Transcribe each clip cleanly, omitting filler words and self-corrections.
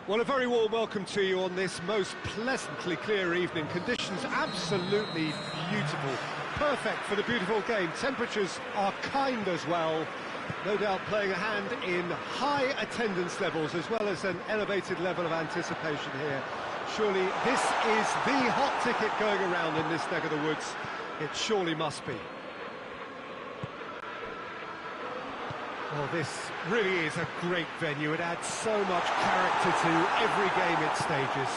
Well, a very warm welcome to you on this most pleasantly clear evening. Conditions absolutely beautiful. Perfect for the beautiful game. Temperatures are kind as well. No doubt playing a hand in high attendance levels as well as an elevated level of anticipation here. Surely this is the hot ticket going around in this neck of the woods. It surely must be. Well, this really is a great venue. It adds so much character to every game it stages.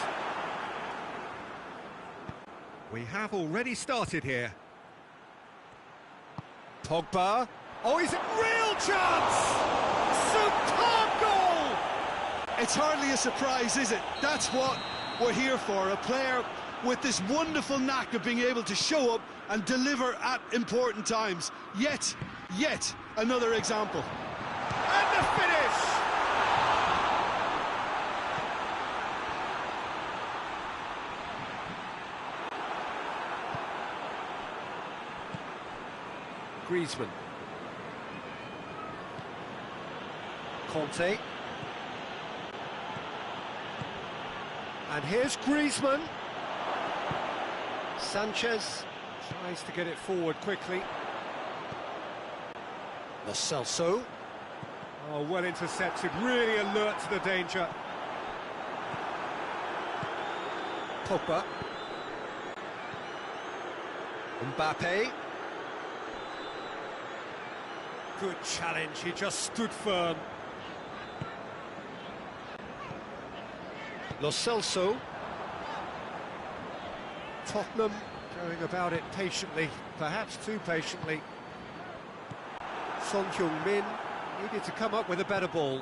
We have already started here. Pogba. Oh, he's a real chance! Superb goal! It's hardly a surprise, is it? That's what we're here for. A player with this wonderful knack of being able to show up and deliver at important times. Yet another example. And the finish! Griezmann. Conte. And here's Griezmann. Sanchez tries to get it forward quickly. Lo Celso. Oh, well intercepted, really alert to the danger. Pogba. Mbappe. Good challenge, he just stood firm. Lo Celso. Tottenham going about it patiently, perhaps too patiently. Son Heung-min needed to come up with a better ball.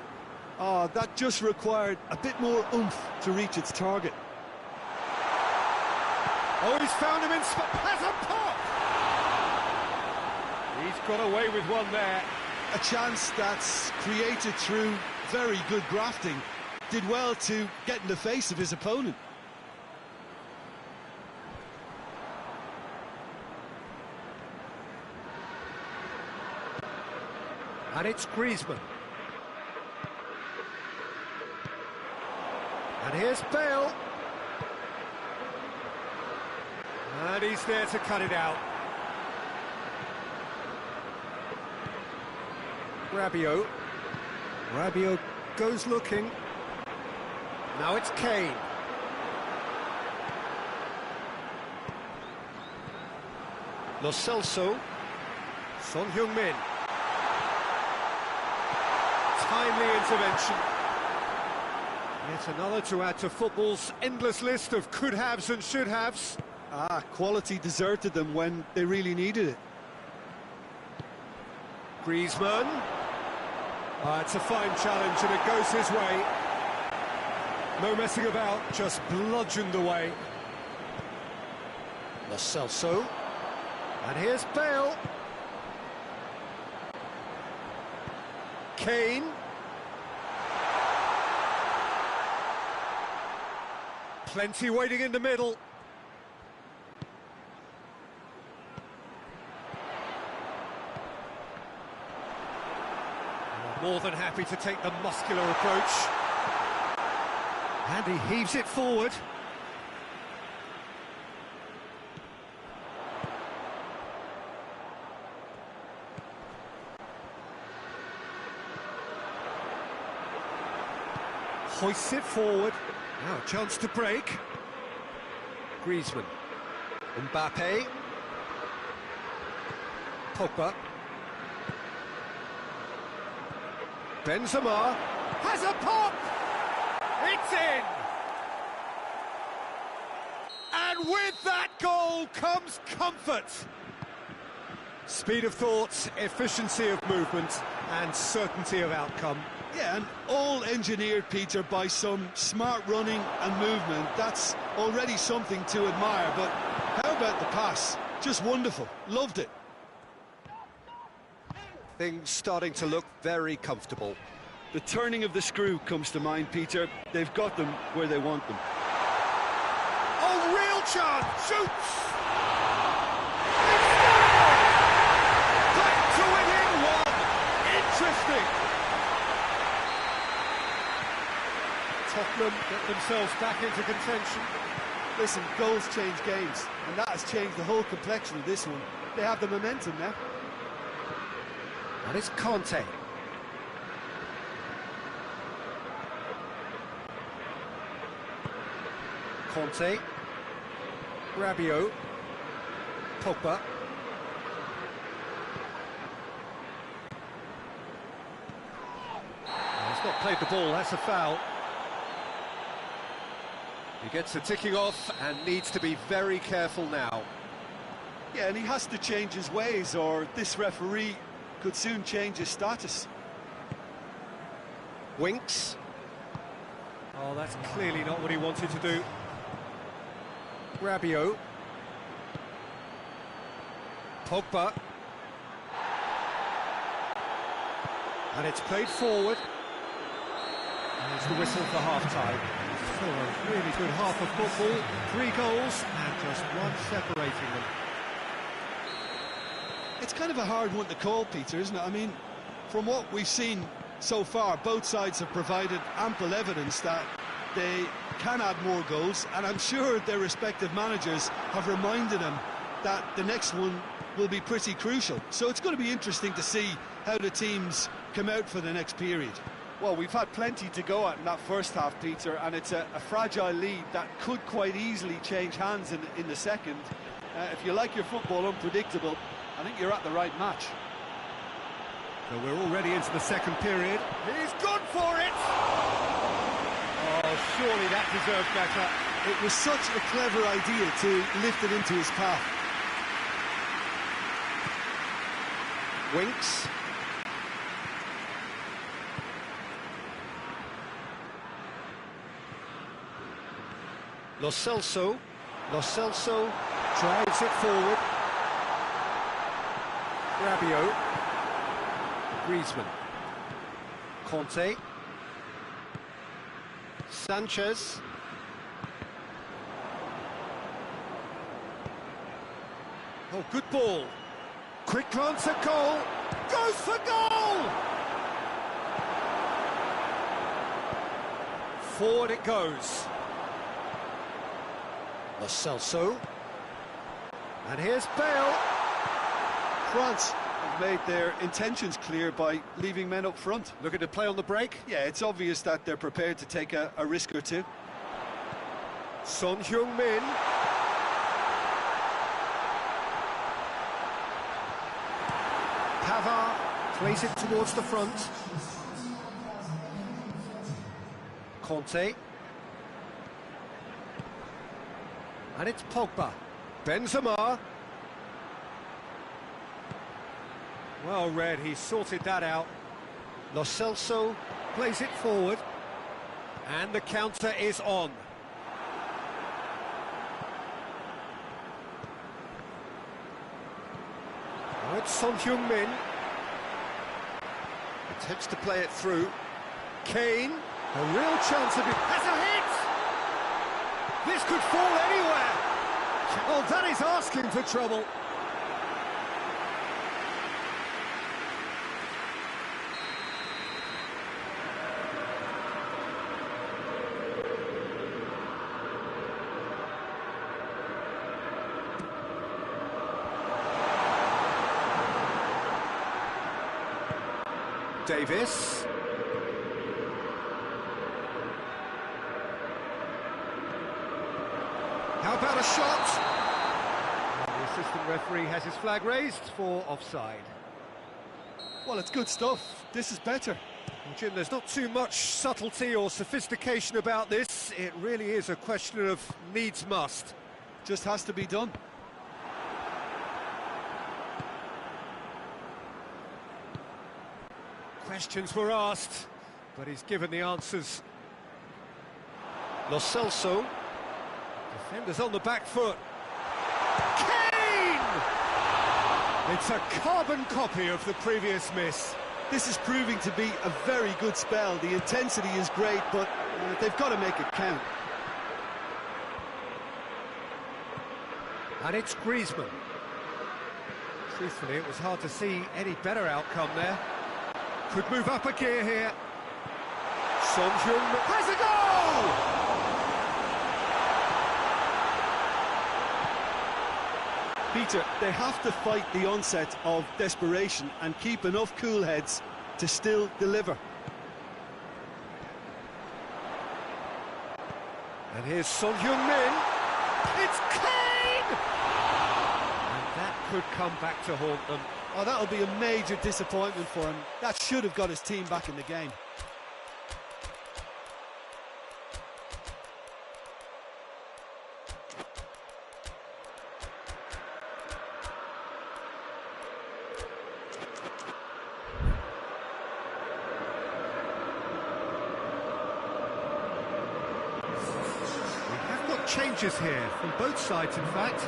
Oh, that just required a bit more oomph to reach its target. Oh, he's found him in spot. Has a pop! He's got away with one there. A chance that's created through very good grafting. Did well to get in the face of his opponent. And it's Griezmann. And here's Bale. And he's there to cut it out. Rabiot. Rabiot goes looking. Now it's Kane. Lo Celso. Son Heung-min. Timely intervention. Yet another to add to football's endless list of could-haves and should-haves. Quality deserted them when they really needed it. Griezmann. It's a fine challenge and it goes his way. No messing about, just bludgeoned away. Lo Celso. And here's Bale. Kane. Plenty waiting in the middle. More than happy to take the muscular approach. And he heaves it forward. Hoists it forward. Now a chance to break. Griezmann. Mbappe. Pogba. Benzema has a pop! It's in! And with that goal comes comfort. Speed of thought, efficiency of movement, and certainty of outcome. Yeah, and all engineered, Peter, by some smart running and movement. That's already something to admire, but how about the pass? Just wonderful. Loved it. Things starting to look very comfortable. The turning of the screw comes to mind, Peter. They've got them where they want them. Oh, real chance! Shoots! Back to within one! Interesting! Tottenham get themselves back into contention. Listen, goals change games, and that has changed the whole complexion of this one. They have the momentum now. And it's Conte. Conte. Rabiot. Pogba. He's not played the ball, that's a foul. He gets the ticking off and needs to be very careful now. Yeah, and he has to change his ways, or this referee could soon change his status. Winks. Oh, that's clearly not what he wanted to do. Rabiot. Pogba. And it's played forward. And it's the whistle for half-time. So a really good half of football, 3 goals and just one separating them. It's kind of a hard one to call, Peter, isn't it? I mean, from what we've seen so far, both sides have provided ample evidence that they can add more goals, and I'm sure their respective managers have reminded them that the next one will be pretty crucial. So it's going to be interesting to see how the teams come out for the next period. Well, we've had plenty to go at in that first half, Peter, and it's a fragile lead that could quite easily change hands in the second. If you like your football unpredictable, I think you're at the right match. So we're already into the second period. He's gone for it! Oh, surely that deserved better. It was such a clever idea to lift it into his path. Winks. Lo Celso drives it forward. Rabiot. Griezmann. Conte. Sanchez. Oh, good ball. Quick glance at goal. Goes for goal! Forward it goes. Lo Celso. And here's Bale. France have made their intentions clear by leaving men up front. Looking to play on the break. Yeah, it's obvious that they're prepared to take a risk or two. Son Heung-min. Pavard plays it towards the front. Conte. And it's Pogba. Benzema. Well read, he sorted that out. Lo Celso plays it forward. And the counter is on. Now it's Son Heung-min. Attempts to play it through. Kane, a real chance of it. Has a hit! This could fall anywhere. Oh, that is asking for trouble. Davis. How about a shot? The assistant referee has his flag raised for offside. Well, it's good stuff. This is better. Well, Jim, there's not too much subtlety or sophistication about this. It really is a question of needs must. Just has to be done. Questions were asked, but he's given the answers. Lo Celso. Defenders on the back foot. Kane! It's a carbon copy of the previous miss. This is proving to be a very good spell. The intensity is great, but they've got to make it count. And it's Griezmann. Truthfully, it was hard to see any better outcome there. Could move up a gear here. Son Heung has a goal! Peter, they have to fight the onset of desperation and keep enough cool heads to still deliver. And here's Son Heung-min. It's Kane! And that could come back to haunt them. Oh, that'll be a major disappointment for him. That should have got his team back in the game. Changes here from both sides, in fact.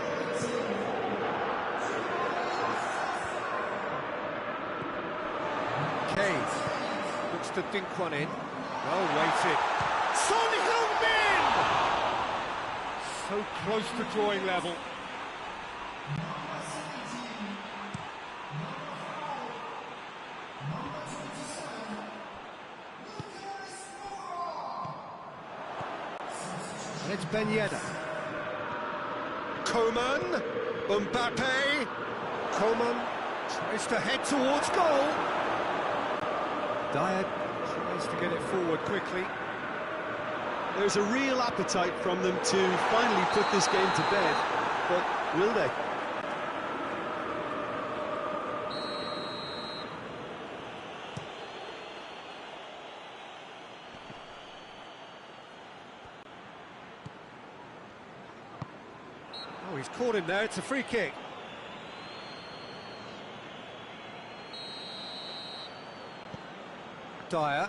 Kane looks to dink one in. Well weighted. Son Heung-min! So close to drawing level. And it's Ben Yedder. Coman, Mbappe. Coman tries to head towards goal. Dyer tries to get it forward quickly. There's a real appetite from them to finally put this game to bed, but will they? Oh, he's caught him there, it's a free kick. Dyer.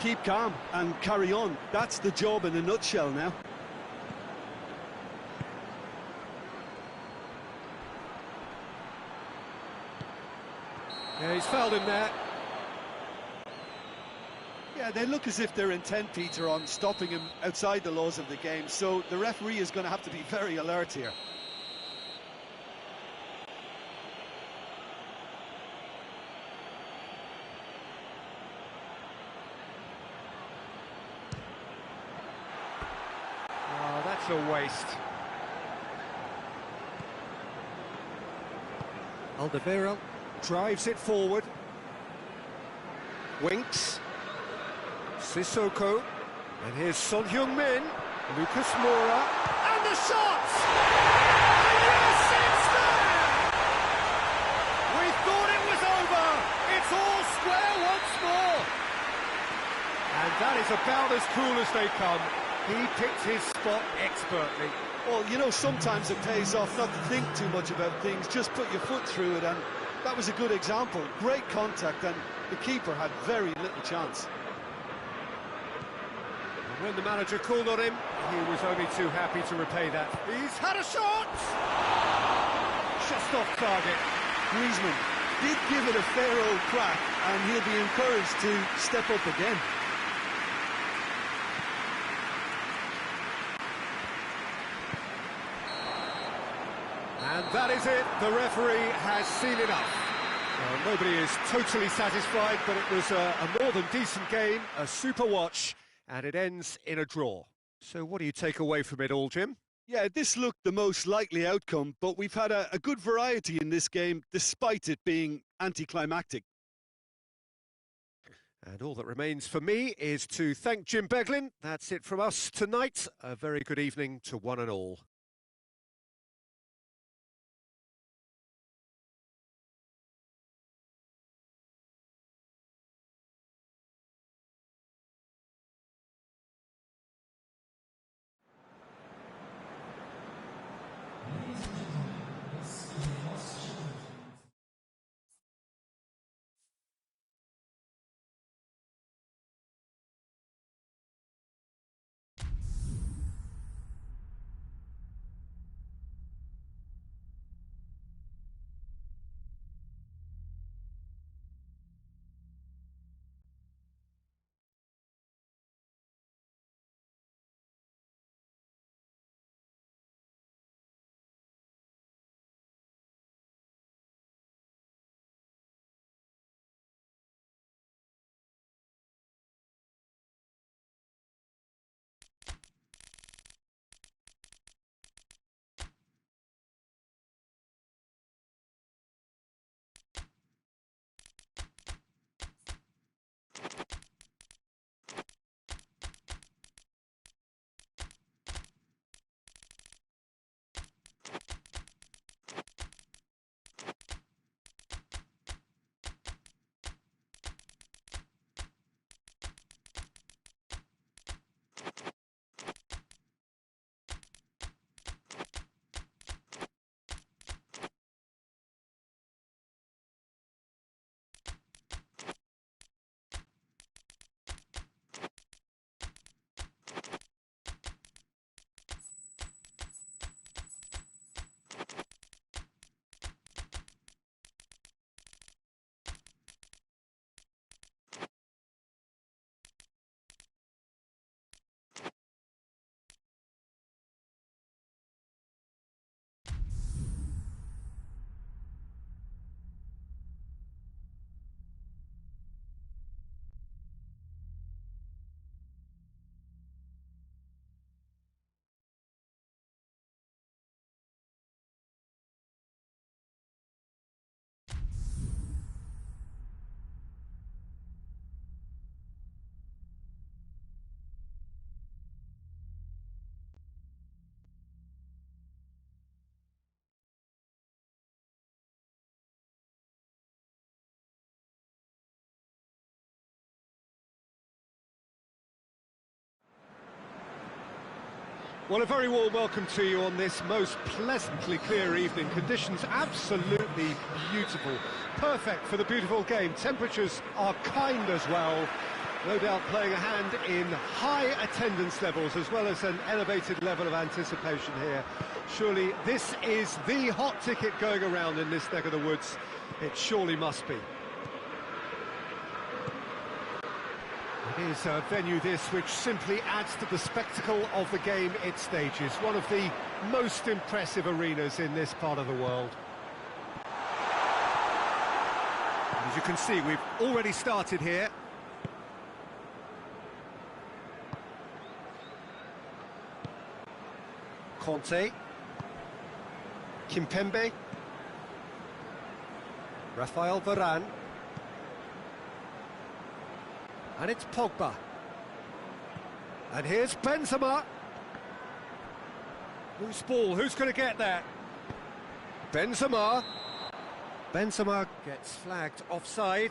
Keep calm and carry on. That's the job in a nutshell now. Yeah, he's fouled him there. Yeah, they look as if they're intent, Peter, on stopping him outside the laws of the game, so the referee is going to have to be very alert here. Oh, that's a waste. Alderweireld drives it forward. Winks. Sissoko, and here's Son Heung-min, Lucas Moura, and the shot! Yes, it's there! We thought it was over, it's all square once more! And that is about as cool as they come. He picked his spot expertly. Well, you know, sometimes it pays off not to think too much about things, just put your foot through it, and that was a good example. Great contact, and the keeper had very little chance. When the manager called on him, he was only too happy to repay that. He's had a shot! Just off target. Griezmann did give it a fair old crack, and he'll be encouraged to step up again. And that is it. The referee has seen enough. Well, nobody is totally satisfied, but it was a more than decent game, a super watch. And it ends in a draw. So what do you take away from it all, Jim? Yeah, this looked the most likely outcome, but we've had a good variety in this game, despite it being anticlimactic. And all that remains for me is to thank Jim Beglin. That's it from us tonight. A very good evening to one and all. Well, a very warm welcome to you on this most pleasantly clear evening. Conditions absolutely beautiful. Perfect for the beautiful game. Temperatures are kind as well. No doubt playing a hand in high attendance levels as well as an elevated level of anticipation here. Surely this is the hot ticket going around in this neck of the woods. It surely must be. It is a venue this which simply adds to the spectacle of the game it stages. One of the most impressive arenas in this part of the world. As you can see, we've already started here. Conte. Kimpembe. Rafael Varane. And it's Pogba. And here's Benzema. Loose ball, who's going to get that? Benzema. Benzema gets flagged offside.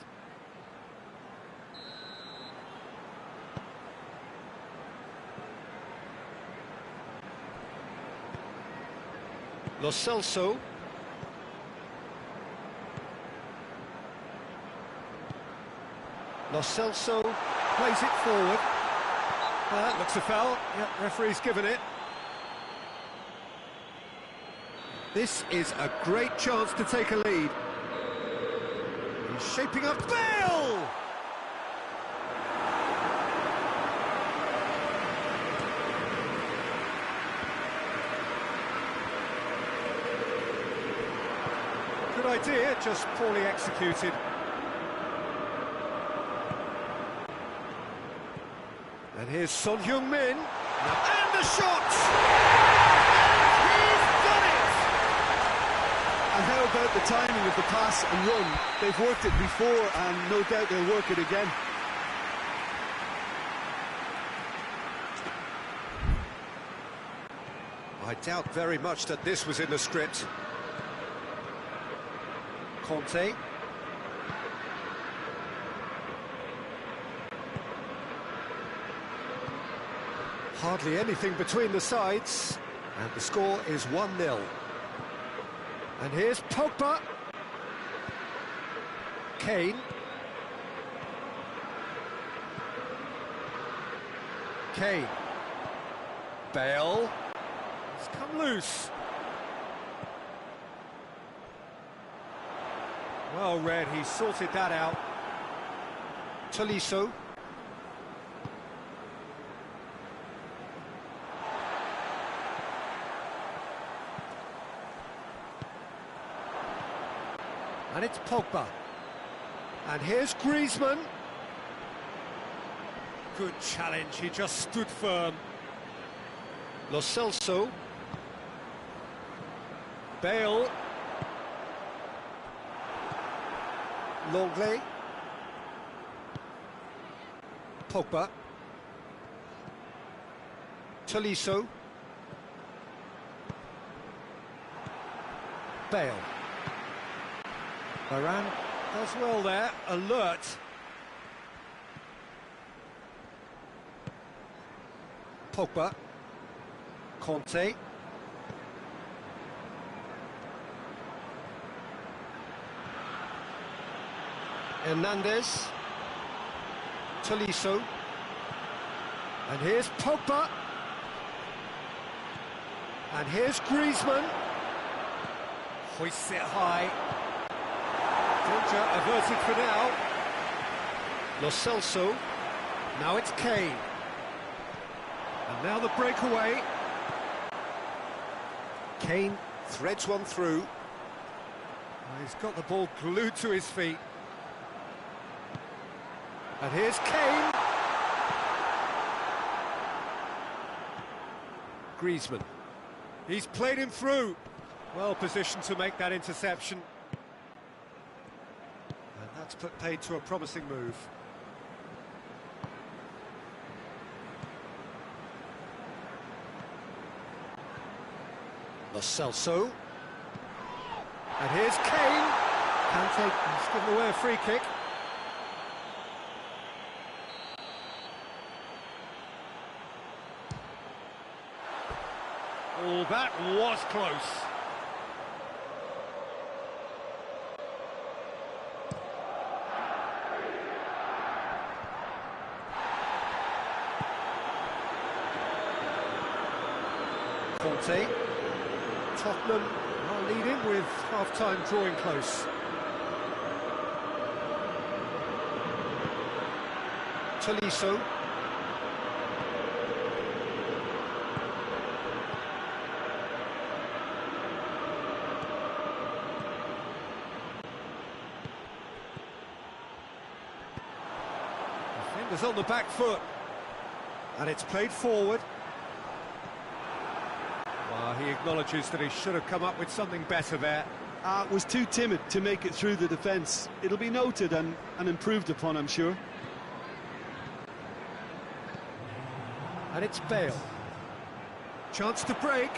Lo Celso. Lo Celso plays it forward. Well, that looks a foul. Yep, referee's given it. This is a great chance to take a lead. He's shaping up. Bale! Good idea, just poorly executed. And here's Son Heung-min. And the shot! And he's done it! And how about the timing of the pass and run? They've worked it before and no doubt they'll work it again. I doubt very much that this was in the script. Conte. Hardly anything between the sides, and the score is 1-0. And here's Pogba. Kane. Kane. Bale. It's come loose. Well read, he sorted that out. Tolisso. And it's Pogba. And here's Griezmann. Good challenge, he just stood firm. Lo Celso. Bale. Longley. Pogba. Tolisso. Bale. Varane does well there, alert. Pogba. Conte. Hernandez. Tolisso. And here's Pogba. And here's Griezmann. Hoists it high. Danger averted for now. Lo Celso. Now it's Kane. And now the breakaway. Kane threads one through. Well, he's got the ball glued to his feet. And here's Kane. Griezmann. He's played him through. Well positioned to make that interception. And that's put paid to a promising move. Lo Celso. And here's Kane. Kante, he's given away a free kick. Well, that was close. Conte. Tottenham are leading with half-time drawing close. Tolisso. Defenders on the back foot. And it's played forward. Well, he acknowledges that he should have come up with something better there. Was too timid to make it through the defence. It'll be noted and improved upon, I'm sure. And it's Bale. Chance to break.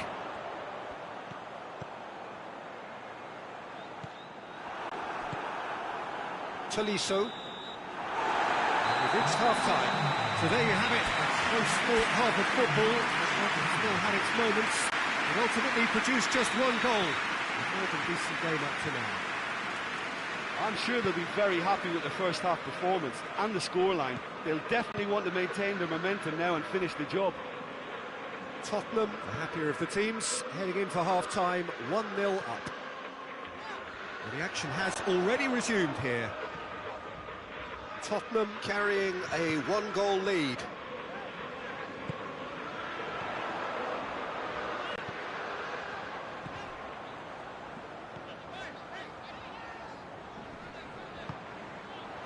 Tolisso. And we've reached half-time. So there you have it. A close-fought half of football. It still had its moments. And ultimately produced just one goal. A more than decent game up to now. I'm sure they'll be very happy with the first half performance and the scoreline. They'll definitely want to maintain their momentum now and finish the job. Tottenham, the happier of the teams, heading in for half-time, 1-0 up. Well, the action has already resumed here. Tottenham carrying a one-goal lead.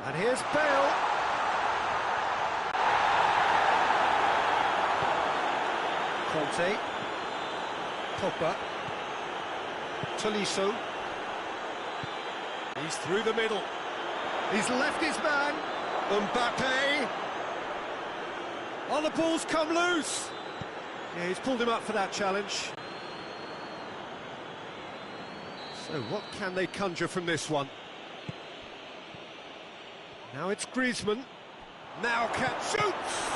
And here's Bale. Conte. Pogba. Tolisso. He's through the middle. He's left his man. Mbappe. Oh, the ball's come loose. Yeah, he's pulled him up for that challenge. So what can they conjure from this one? Now it's Griezmann. Now can shoots!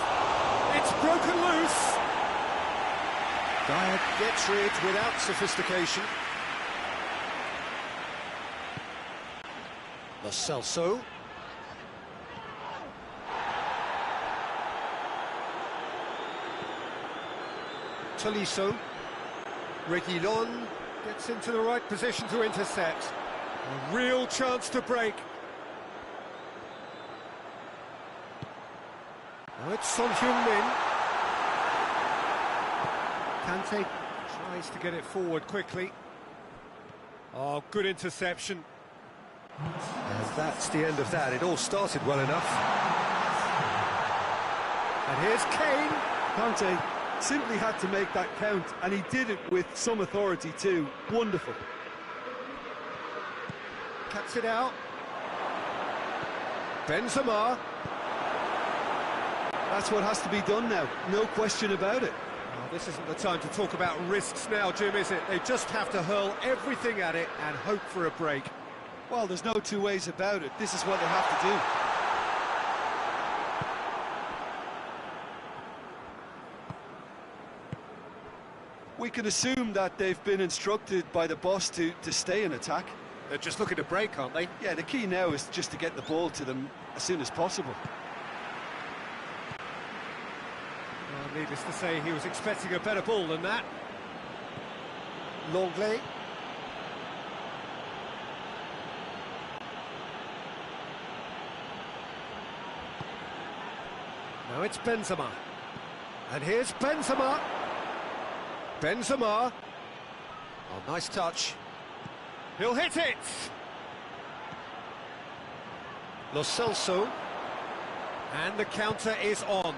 It's broken loose. Dyer gets rid without sophistication. Lo Celso. Tolisso. Reguilon gets into the right position to intercept. A real chance to break. Now it's Son Heung-min. Kante tries to get it forward quickly. Oh, good interception. And that's the end of that. It all started well enough. And here's Kane. Conte simply had to make that count, and he did it with some authority too. Wonderful. Cuts it out. Benzema. That's what has to be done now, no question about it. Well, this isn't the time to talk about risks now, Jim, is it? They just have to hurl everything at it and hope for a break. Well, there's no two ways about it. This is what they have to do. We can assume that they've been instructed by the boss to stay in attack. They're just looking to break, aren't they? Yeah, the key now is just to get the ball to them as soon as possible. Well, needless to say, he was expecting a better ball than that. Longley. Now it's Benzema. And here's Benzema. Benzema. Oh, nice touch. He'll hit it! Lo Celso. And the counter is on.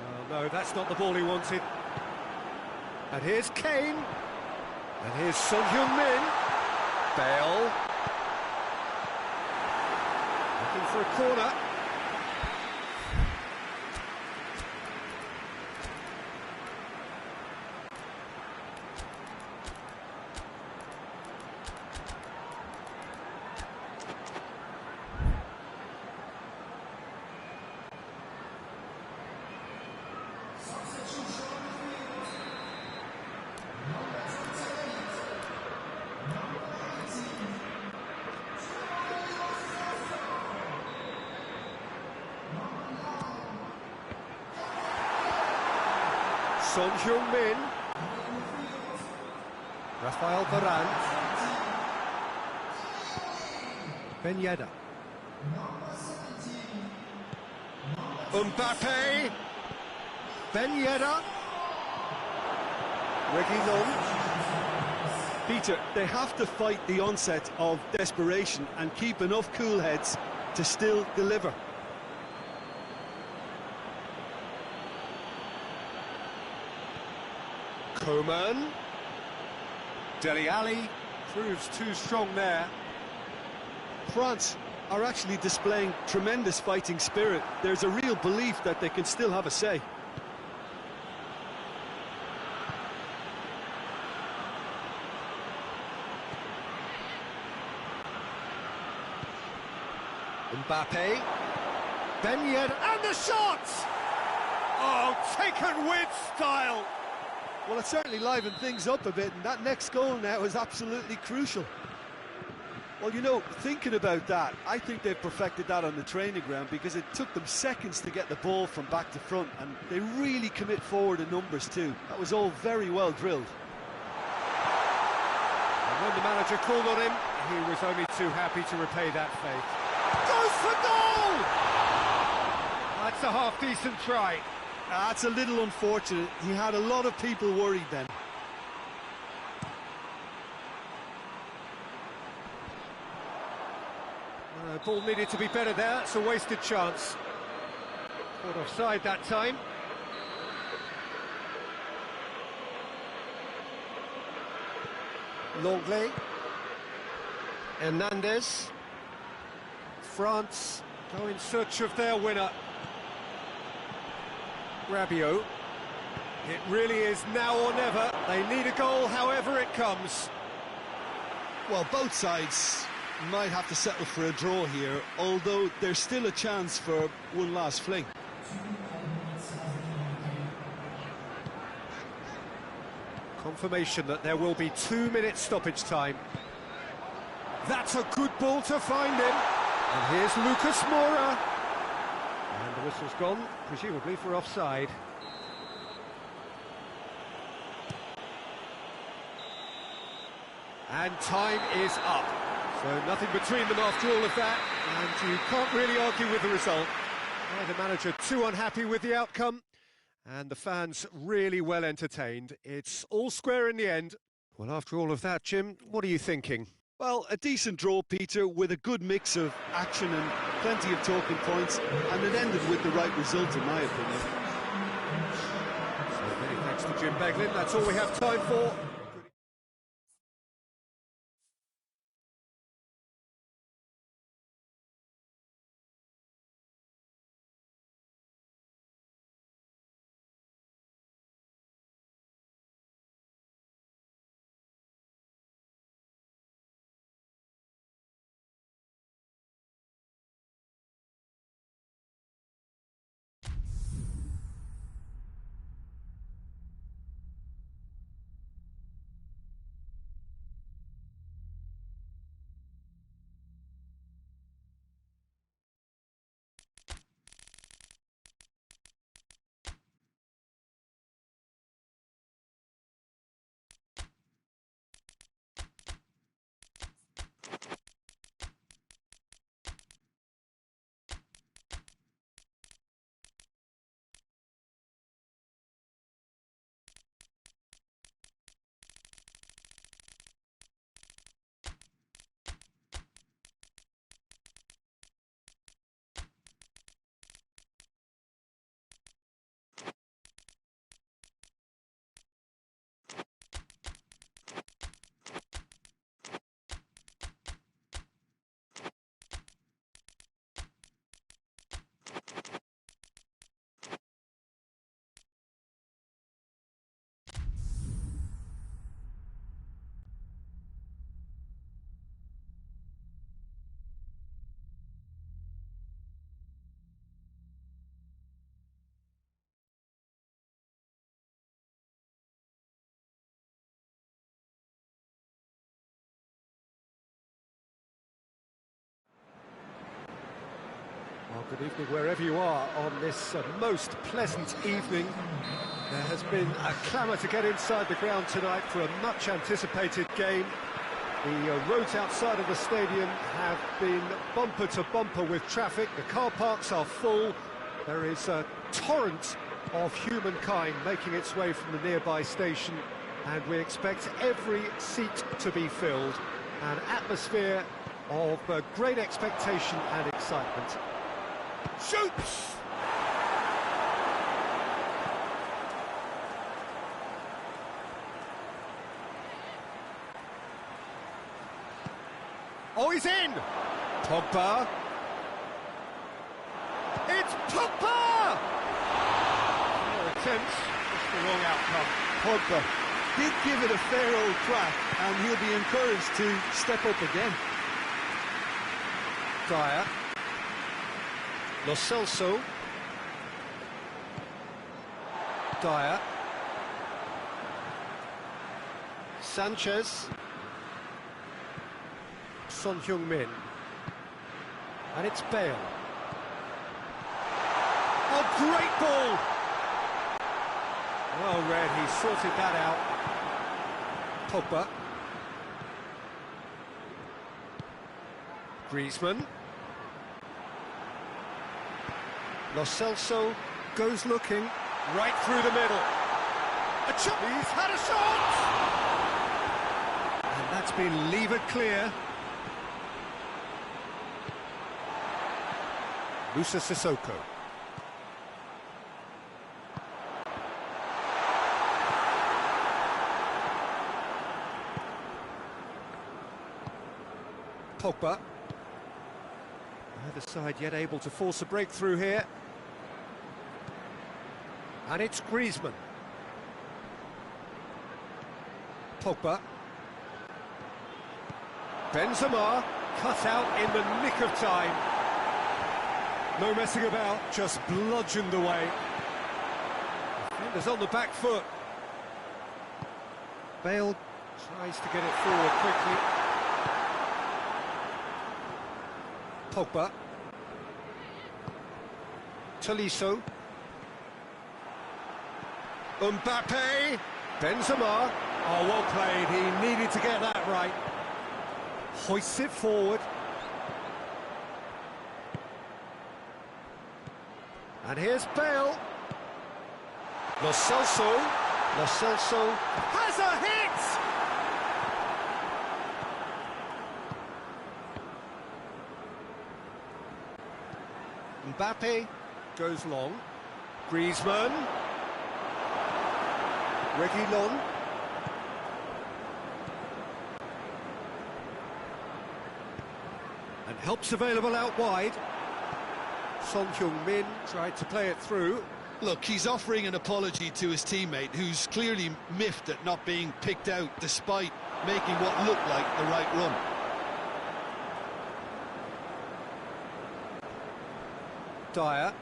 Oh, no, that's not the ball he wanted. And here's Kane. And here's Son Heung-min. Bale. Looking for a corner. Son Heung-min. Rafael Varane. Ben Yedder. Mbappe. Ben Yedder. Reguilon. Peter, they have to fight the onset of desperation and keep enough cool heads to still deliver. Coman. Dele Alli proves too strong there. France are actually displaying tremendous fighting spirit. There's a real belief that they can still have a say. Mbappe. Ben Yedder, and the shot! Oh, taken with style! Well, it certainly livened things up a bit, and that next goal now is absolutely crucial. Well, you know, thinking about that, I think they've perfected that on the training ground because it took them seconds to get the ball from back to front, and they really commit forward in numbers too. That was all very well drilled. And when the manager called on him, he was only too happy to repay that faith. Goes for goal! That's a half-decent try. That's a little unfortunate. He had a lot of people worried then. Ball needed to be better there. It's a wasted chance. Caught offside that time. Longley. Hernandez. France go in search of their winner. Rabiot. It really is now or never. They need a goal however it comes. Well, both sides might have to settle for a draw here, although there's still a chance for one last fling. Confirmation that there will be 2 minutes stoppage time. That's a good ball to find him. And here's Lucas Moura. And the whistle's gone, presumably for offside. And time is up. So nothing between them after all of that, and you can't really argue with the result. The manager too unhappy with the outcome, and the fans really well entertained. It's all square in the end. Well, after all of that, Jim, what are you thinking? Well, a decent draw, Peter, with a good mix of action and plenty of talking points, and it ended with the right result, in my opinion. So many thanks to Jim Beglin. That's all we have time for. Well, good evening wherever you are on this most pleasant evening. There has been a clamour to get inside the ground tonight for a much-anticipated game. The roads outside of the stadium have been bumper to bumper with traffic. The car parks are full. There is a torrent of humankind making its way from the nearby station, and we expect every seat to be filled. An atmosphere of great expectation and excitement. Shoots! Oh, he's in! Pogba. It's Pogba! No attempts, just the wrong outcome. Pogba did give it a fair old crack, and he'll be encouraged to step up again. Dyer. Lo Celso. Dyer. Sanchez. Son Heung-min. And it's Bale. Oh, great ball! Well read, he sorted that out. Pogba. Griezmann. Lo Celso goes looking right through the middle. A chop! He's had a shot! And that's been levered clear. Musa Sissoko. Pogba. Neither side yet able to force a breakthrough here. And it's Griezmann. Pogba. Benzema cut out in the nick of time. No messing about, just bludgeoned away. Defenders on the back foot. Bale tries to get it forward quickly. Pogba. Tolisso. Mbappe. Benzema. Oh, well played. He needed to get that right. Hoists it forward. And here's Bale. Lo Celso. Lo Celso has a hit! Mbappe goes long. Griezmann. Reguilon. And help's available out wide. Son Heung-min tried to play it through. Look, he's offering an apology to his teammate, who's clearly miffed at not being picked out despite making what looked like the right run. Dyer.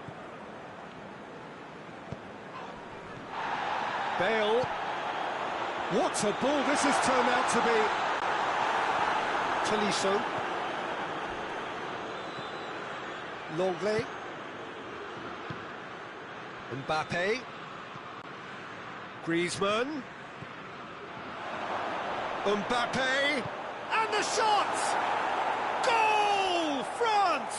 Bale. What a ball this has turned out to be. Tolisso. Longley. Mbappe. Griezmann. Mbappe. And the shot! Goal! France!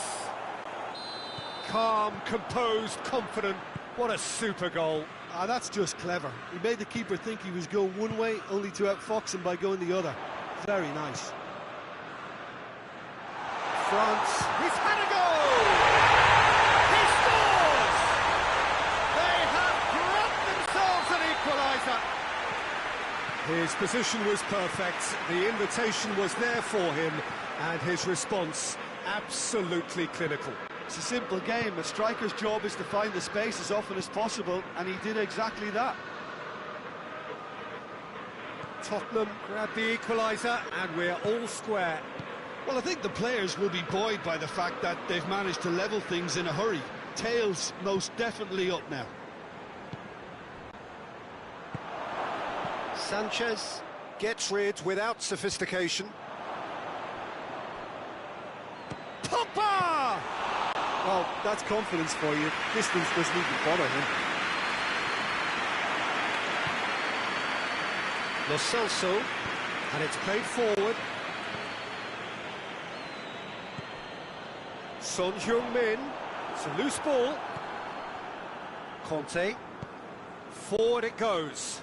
Calm, composed, confident. What a super goal. Ah, that's just clever. He made the keeper think he was going one way, only to outfox him by going the other. Very nice. France, he's had a goal! He scores! They have grabbed themselves an equaliser. His position was perfect, the invitation was there for him, and his response absolutely clinical. It's a simple game. A striker's job is to find the space as often as possible, and he did exactly that. Tottenham grabbed the equaliser, and we're all square. Well, I think the players will be buoyed by the fact that they've managed to level things in a hurry. Tails most definitely up now. Sanchez gets rid without sophistication. Pogba! Well, that's confidence for you. Distance doesn't even bother him. Lo Celso, and it's played forward. Son Heung-min, it's a loose ball. Conte, forward it goes.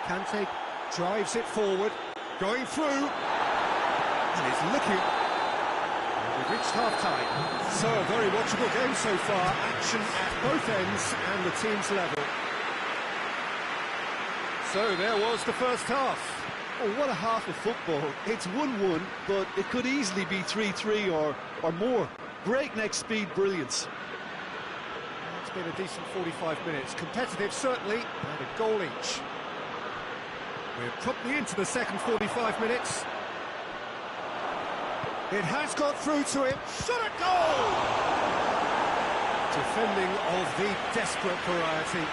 Kante drives it forward, going through, and it's looking. We've reached half-time. So a very watchable game so far. Action at both ends and the team's level. So there was the first half. Oh, what a half of football. It's 1-1, but it could easily be 3-3 or more. Breakneck speed brilliance. It's been a decent 45 minutes. Competitive, certainly, and a goal each. We're promptly into the second 45 minutes. It has got through to him. Shot at goal! Defending of the desperate variety.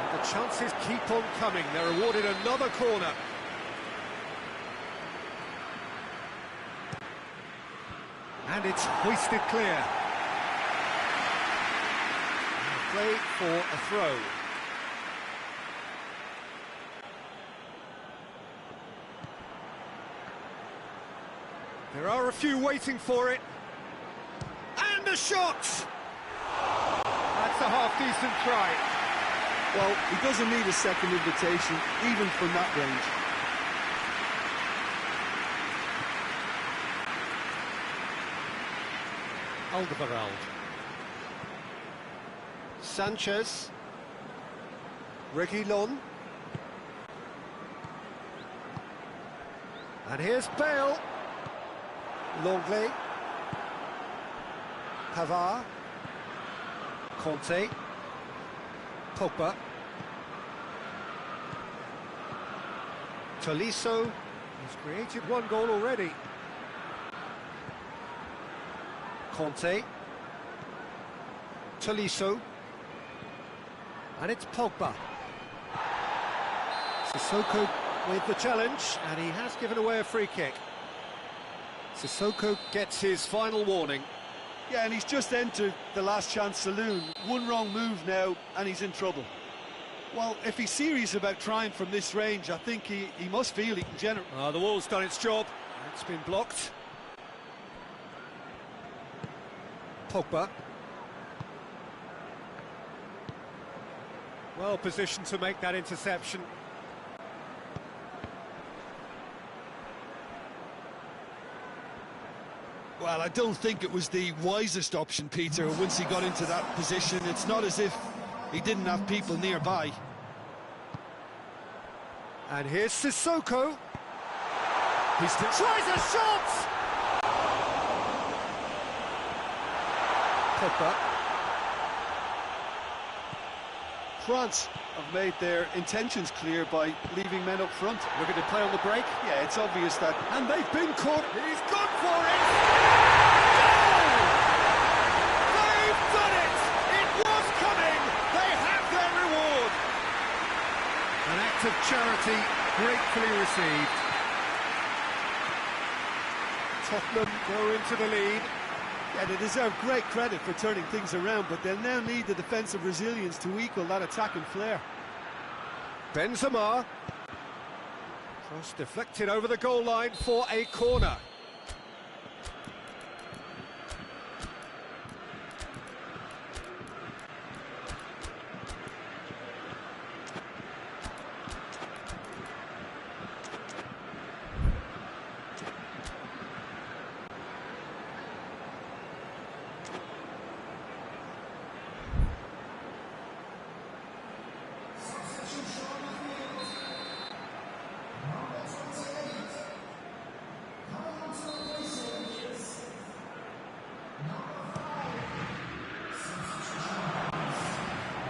And the chances keep on coming. They're awarded another corner. And it's hoisted clear. Play for a throw. There are a few waiting for it. And a shot! That's a half-decent try. Well, he doesn't need a second invitation, even from that range. Alderweireld. Sanchez. Reguilon. And here's Bale. Longley. Pavard. Conte. Pogba. Tolisso has created one goal already. Conte, Tolisso, and it's Pogba. Sissoko with the challenge, and he has given away a free kick. Sissoko gets his final warning. Yeah, and he's just entered the last chance saloon. One wrong move now, and he's in trouble. Well, if he's serious about trying from this range, I think he must feel he can generate. The wall's done its job. It's been blocked. Pogba. Well positioned to make that interception. Well, I don't think it was the wisest option, Peter, once he got into that position. It's not as if he didn't have people nearby. And here's Sissoko. He tries a shot! Pogba. France have made their intentions clear by leaving men up front. Looking to play on the break. Yeah, it's obvious that... And they've been caught. He's gone for it! Goal! They've done it! It was coming! They have their reward! An act of charity gratefully received. Tottenham go into the lead. Yeah, they deserve great credit for turning things around, but they'll now need the defensive resilience to equal that attacking flair. Benzema. Cross deflected over the goal line for a corner.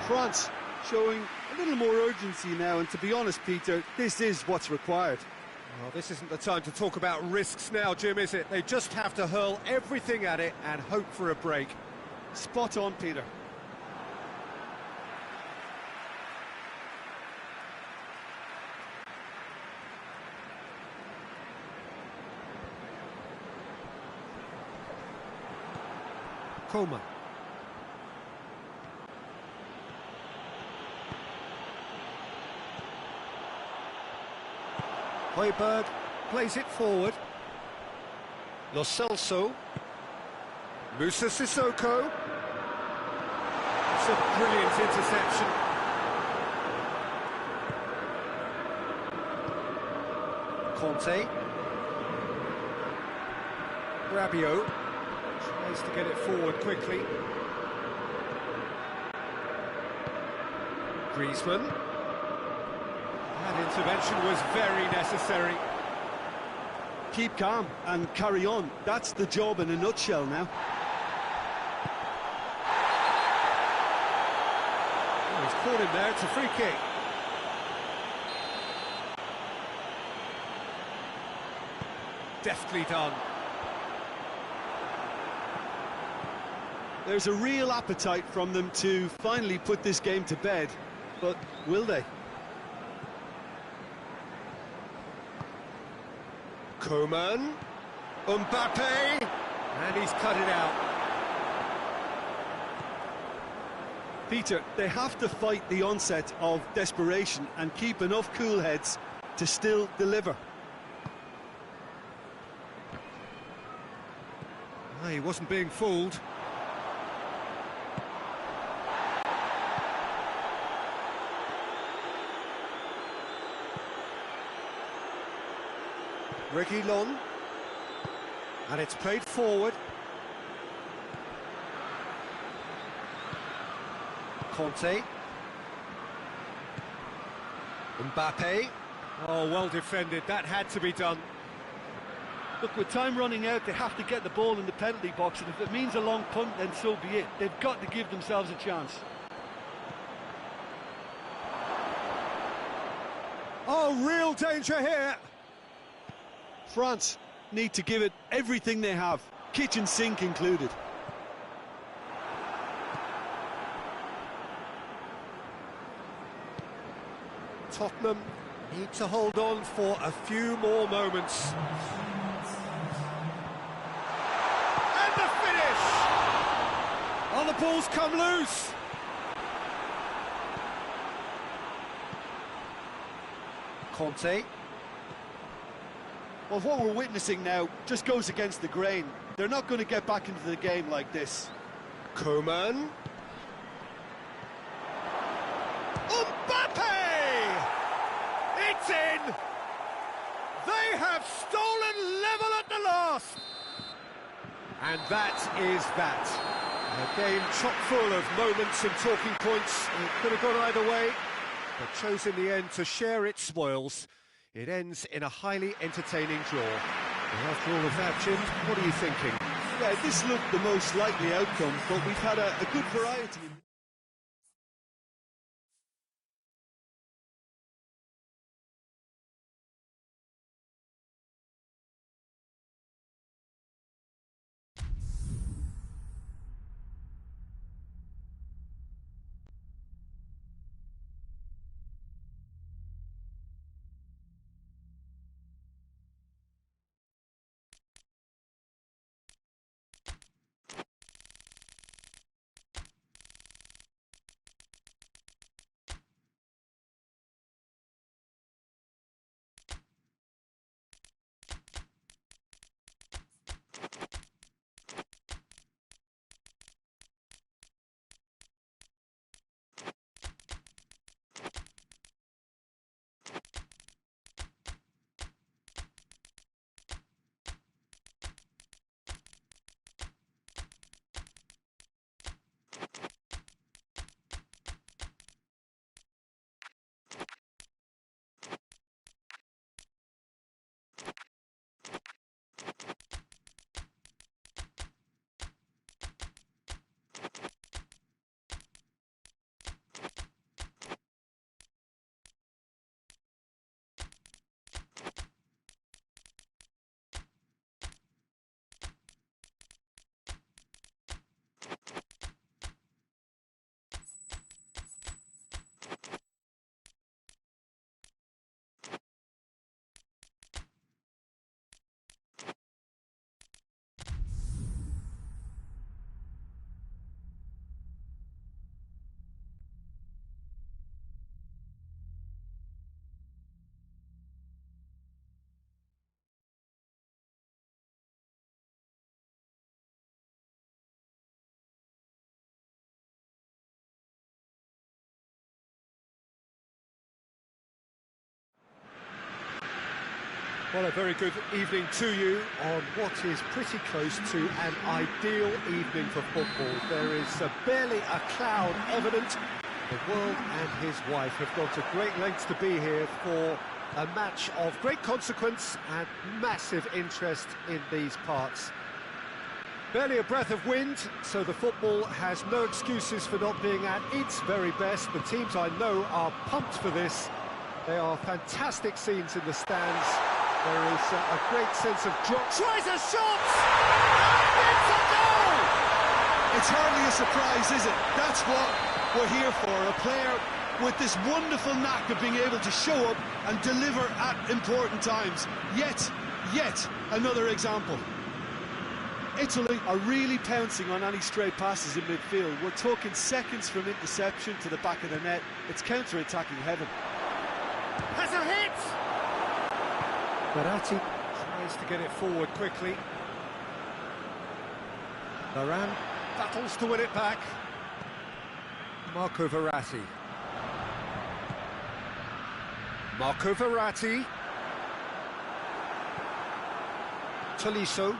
France showing a little more urgency now, and to be honest, Peter, this is what's required. Well, this isn't the time to talk about risks now, Jim, is it? They just have to hurl everything at it and hope for a break. Spot on, Peter. Coleman. Højbjerg plays it forward. Lo Celso. Musa Sissoko. It's a brilliant interception. Conte. Rabiot tries to get it forward quickly. Griezmann. That intervention was very necessary. Keep calm and carry on. That's the job in a nutshell now. Oh, he's caught him there, it's a free kick. Deftly done. There's a real appetite from them to finally put this game to bed, but will they? Coman, Mbappe, and he's cut it out. Peter, they have to fight the onset of desperation and keep enough cool heads to still deliver. Oh, he wasn't being fooled. Reguilon, and it's played forward. Conte. Mbappe. Oh, well defended, that had to be done. Look, with time running out, they have to get the ball in the penalty box, and if it means a long punt, then so be it. They've got to give themselves a chance. Oh, real danger here. France need to give it everything they have, kitchen sink included. Tottenham need to hold on for a few more moments. And the finish! Oh, the ball's come loose! Conte. Well, what we're witnessing now just goes against the grain. They're not going to get back into the game like this. Coman. Mbappe! It's in! They have stolen level at the last! And that is that. A game chock full of moments and talking points. It could have gone either way, but chose in the end to share its spoils. It ends in a highly entertaining draw. And after all of that, Jim, what are you thinking? Yeah, this looked the most likely outcome, but we've had a good variety. Well, a very good evening to you on what is pretty close to an ideal evening for football. There is barely a cloud evident. The world and his wife have gone to great lengths to be here for a match of great consequence and massive interest in these parts. Barely a breath of wind, so the football has no excuses for not being at its very best. The teams I know are pumped for this. They are fantastic scenes in the stands. There is a great sense of joy. Tries a shot! And it's a goal! It's hardly a surprise, is it? That's what we're here for. A player with this wonderful knack of being able to show up and deliver at important times. Yet another example. Italy are really pouncing on any stray passes in midfield. We're talking seconds from interception to the back of the net. It's counter-attacking heaven. Has a hit! Verratti tries to get it forward quickly. Varane battles to win it back. Marco Verratti. Marco Verratti. Tolisso.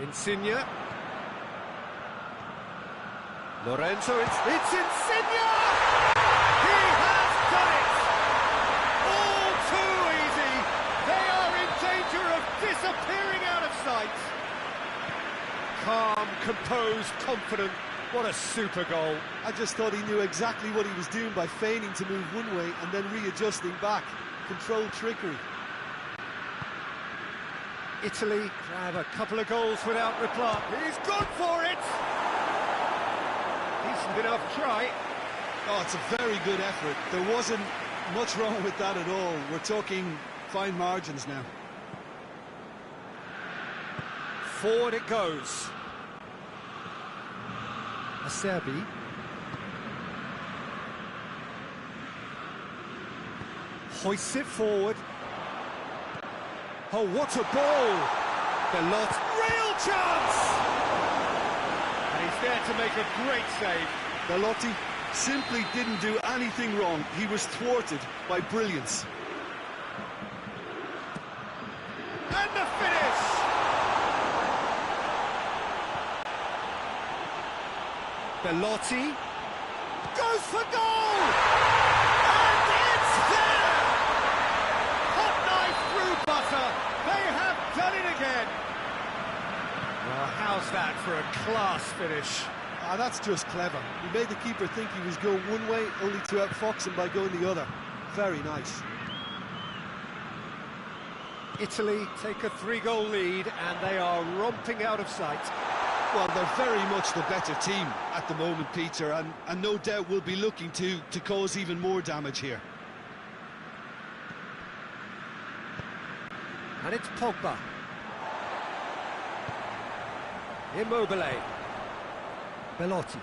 Insigne. Lorenzo, it's Insigne! He has done it! All too easy! They are in danger of disappearing out of sight! Calm, composed, confident. What a super goal. I just thought he knew exactly what he was doing by feigning to move one way and then readjusting back. Controlled trickery. Italy grab a couple of goals without reply. He's gone for it! Decent enough try. Oh, it's a very good effort. There wasn't much wrong with that at all. We're talking fine margins now. Forward it goes. Acerbi. Hoists it forward. Oh, what a ball! Belotti, real chance! And he's there to make a great save. Belotti simply didn't do anything wrong. He was thwarted by brilliance. And the finish! Belotti goes for goal! And it's there! Hot knife through butter. They have done it again. Well, how's that for a class finish? Ah, that's just clever. He made the keeper think he was going one way, only to outfox him by going the other. Very nice. Italy take a 3-goal lead and they are romping out of sight. Well, they're very much the better team at the moment, Peter, and no doubt will be looking to cause even more damage here. And it's Pogba. Immobile. Belotti.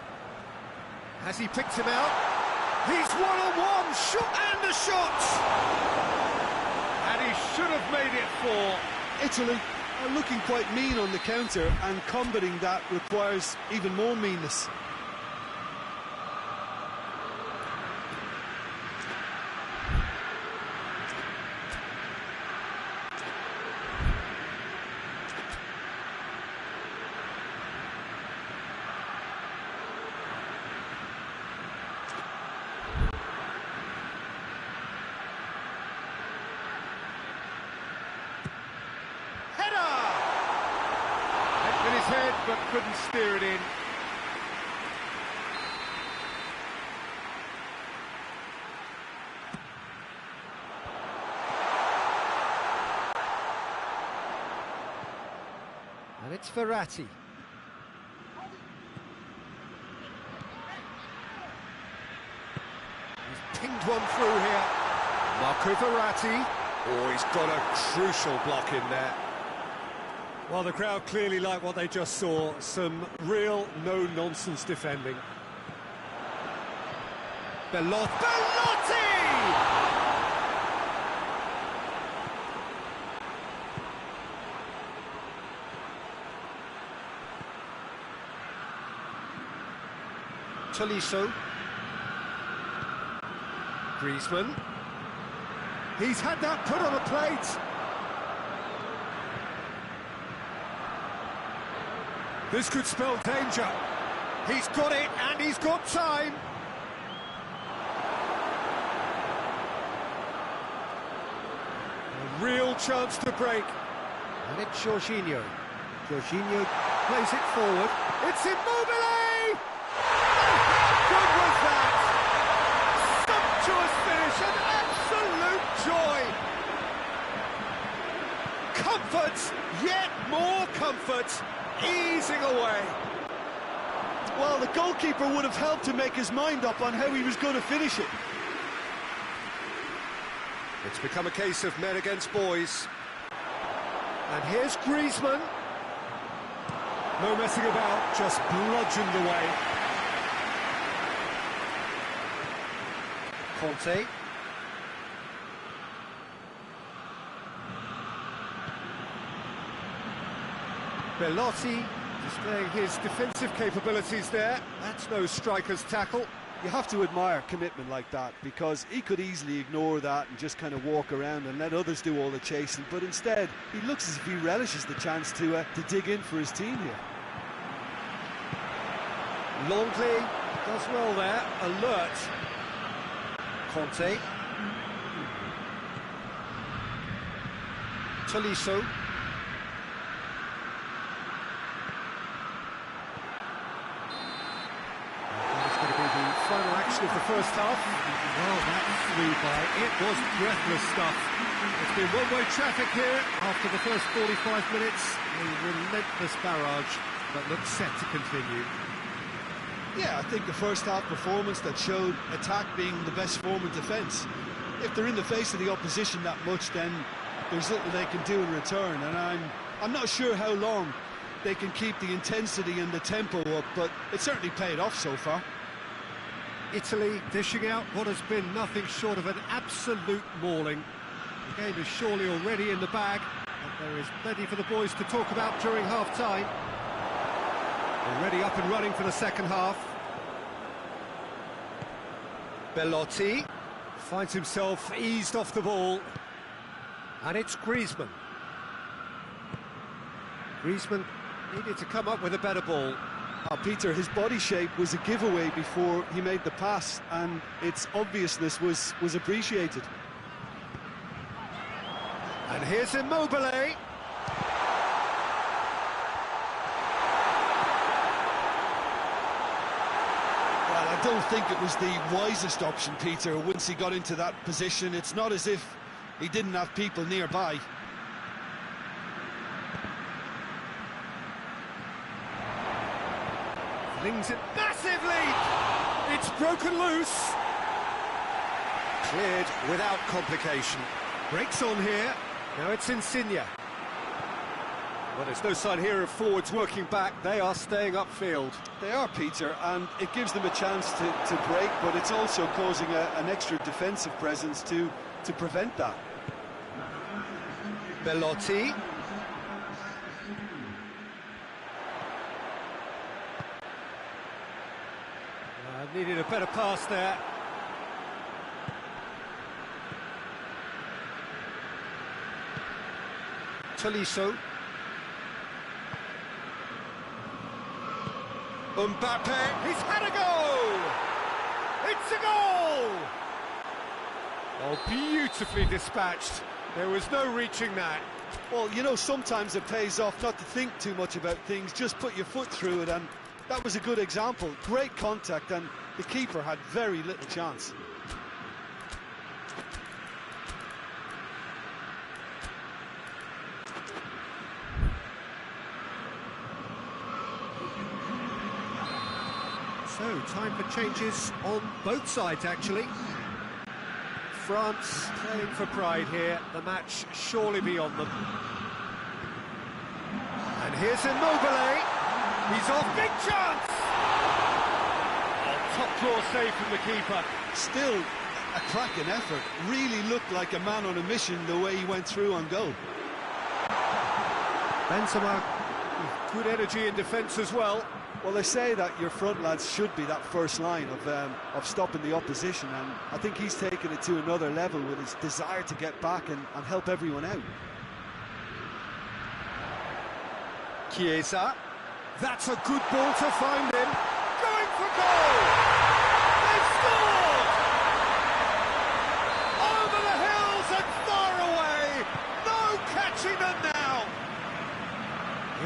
Has he picked him out? He's one-on-one! Shot and a shot! And he should have made it 4. Italy are looking quite mean on the counter, and combating that requires even more meanness. His head, but couldn't steer it in. And it's Verratti. He's pinged one through here. Marco Verratti. Oh, he's got a crucial block in there. Well, the crowd clearly like what they just saw. Some real no-nonsense defending. Belotti! Tolisso. Griezmann. He's had that put on a plate. This could spell danger. He's got it, and he's got time. A real chance to break. And it's Jorginho. Jorginho plays it forward. It's Immobile! How good was that? Sumptuous finish, an absolute joy. Comfort, yet more comfort, easing away. Well, the goalkeeper would have helped to make his mind up on how he was going to finish it. It's become a case of men against boys. And here's Griezmann. No messing about, just bludgeoned away. Conte. Belotti displaying his defensive capabilities there. That's no striker's tackle. You have to admire commitment like that, because he could easily ignore that and just kind of walk around and let others do all the chasing, but instead he looks as if he relishes the chance to dig in for his team here. Longley does well there, alert. Conte. Tolisso. Final action of the first half. Well, that flew by. It was breathless stuff. It's been one-way traffic here after the first 45 minutes. A relentless barrage that looks set to continue. Yeah, I think the first half performance that showed attack being the best form of defence. If they're in the face of the opposition that much, then there's little they can do in return, and I'm not sure how long they can keep the intensity and the tempo up, but it certainly paid off so far. Italy dishing out what has been nothing short of an absolute mauling. The game is surely already in the bag, but there is plenty for the boys to talk about during half-time. Already up and running for the second half. Belotti finds himself eased off the ball. And it's Griezmann. Griezmann needed to come up with a better ball. Peter, his body shape was a giveaway before he made the pass, and its obviousness was appreciated. And here's Immobile. Well, I don't think it was the wisest option, Peter, once he got into that position. It's not as if he didn't have people nearby. Flings it, massive lead! It's broken loose. Cleared without complication. Breaks on here. Now it's Insigne. Well, there's no sign here of forwards working back. They are staying upfield. They are, Peter, and it gives them a chance to break, but it's also causing an extra defensive presence to prevent that. Belotti. Needed a better pass there. Tolisso. Mbappe, he's had a goal! It's a goal! Oh, beautifully dispatched. There was no reaching that. Well, you know, sometimes it pays off not to think too much about things, just put your foot through it, and that was a good example. Great contact, and the keeper had very little chance. So, time for changes on both sides, actually. France playing for pride here. The match surely beyond them. And here's Immobile. He's off, big chance! Oh, top draw save from the keeper. Still a cracking effort. Really looked like a man on a mission the way he went through on goal. Benzema with good energy in defence as well. Well, they say that your front lads should be that first line of stopping the opposition, and I think he's taken it to another level with his desire to get back and help everyone out. Chiesa, that's a good ball to find him, going for goal! They've scored! Over the hills and far away, no catching them now!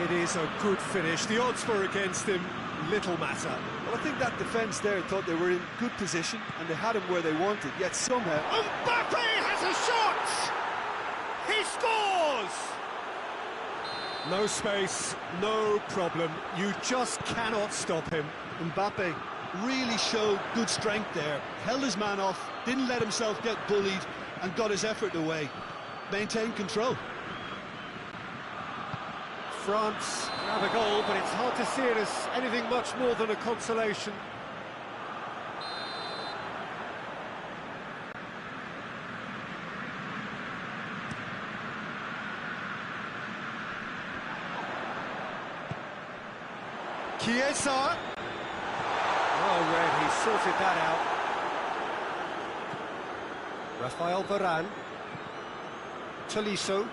It is a good finish, the odds were against him, little matter. Well, I think that defence there thought they were in good position and they had him where they wanted, yet somehow... Mbappe has a shot! He scores! No space, no problem, you just cannot stop him. Mbappe really showed good strength there, held his man off, didn't let himself get bullied and got his effort away. Maintained control. France have a goal, but it's hard to see it as anything much more than a consolation. Chiesa! Well read, he sorted that out. Rafael Varane. Tolisso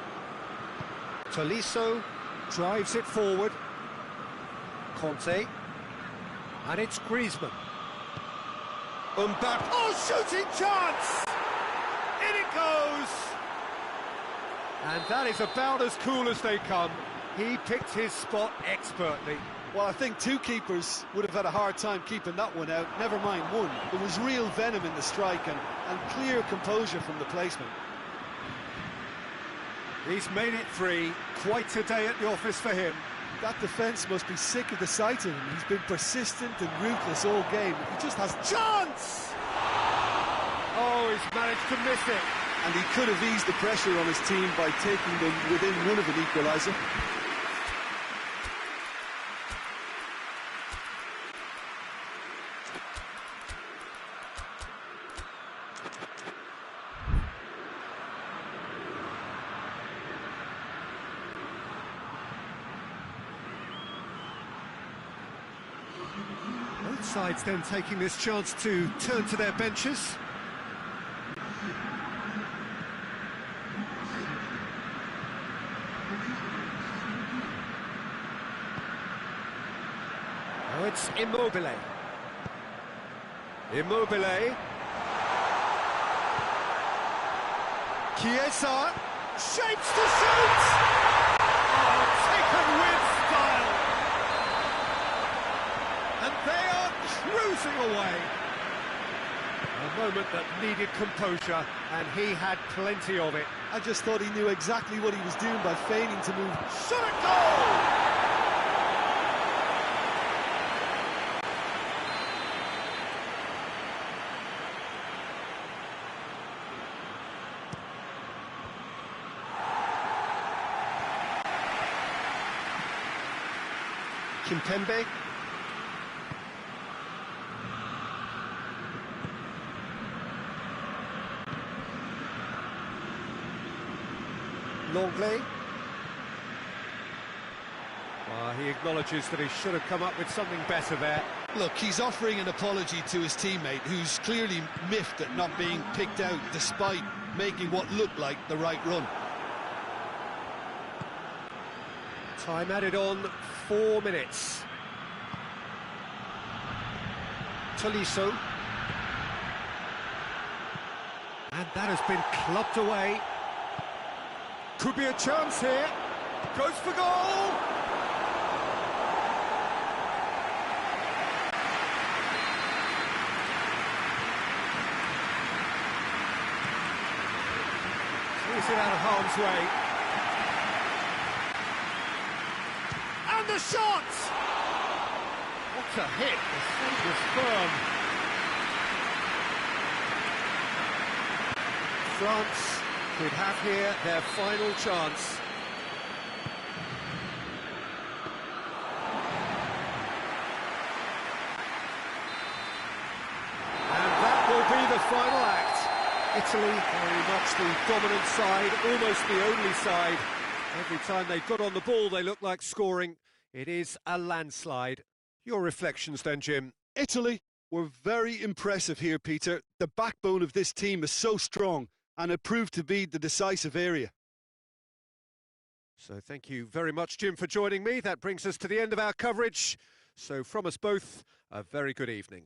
drives it forward. Conte. And it's Griezmann. Mbappe. Oh, shooting chance! In it goes! And that is about as cool as they come. He picked his spot expertly. Well, I think two keepers would have had a hard time keeping that one out, never mind one. There was real venom in the strike and clear composure from the placement. He's made it three, quite a day at the office for him. That defence must be sick of the sight of him. He's been persistent and ruthless all game. He just has chance! Oh, he's managed to miss it. And he could have eased the pressure on his team by taking them within one of an equaliser. Both sides then taking this chance to turn to their benches. Oh, it's Immobile. Chiesa shapes to shoot! Oh, taken with style! And they are cruising away. A moment that needed composure, and he had plenty of it. I just thought he knew exactly what he was doing by feigning to move. Shot at goal! Kimpembe. Longley. He acknowledges that he should have come up with something better there. Look, he's offering an apology to his teammate, who's clearly miffed at not being picked out despite making what looked like the right run. Time added on, 4 minutes. Tolisso. And that has been clubbed away. Could be a chance here. Goes for goal! Clears it out of harm's way. And the shot! What a hit, the save was firm. France could have here their final chance. And that will be the final act. Italy very much the dominant side, almost the only side. Every time they got on the ball they looked like scoring. It is a landslide. Your reflections then, Jim? Italy were very impressive here, Peter. The backbone of this team is so strong, and it proved to be the decisive area. So thank you very much, Jim, for joining me. That brings us to the end of our coverage. So from us both, a very good evening.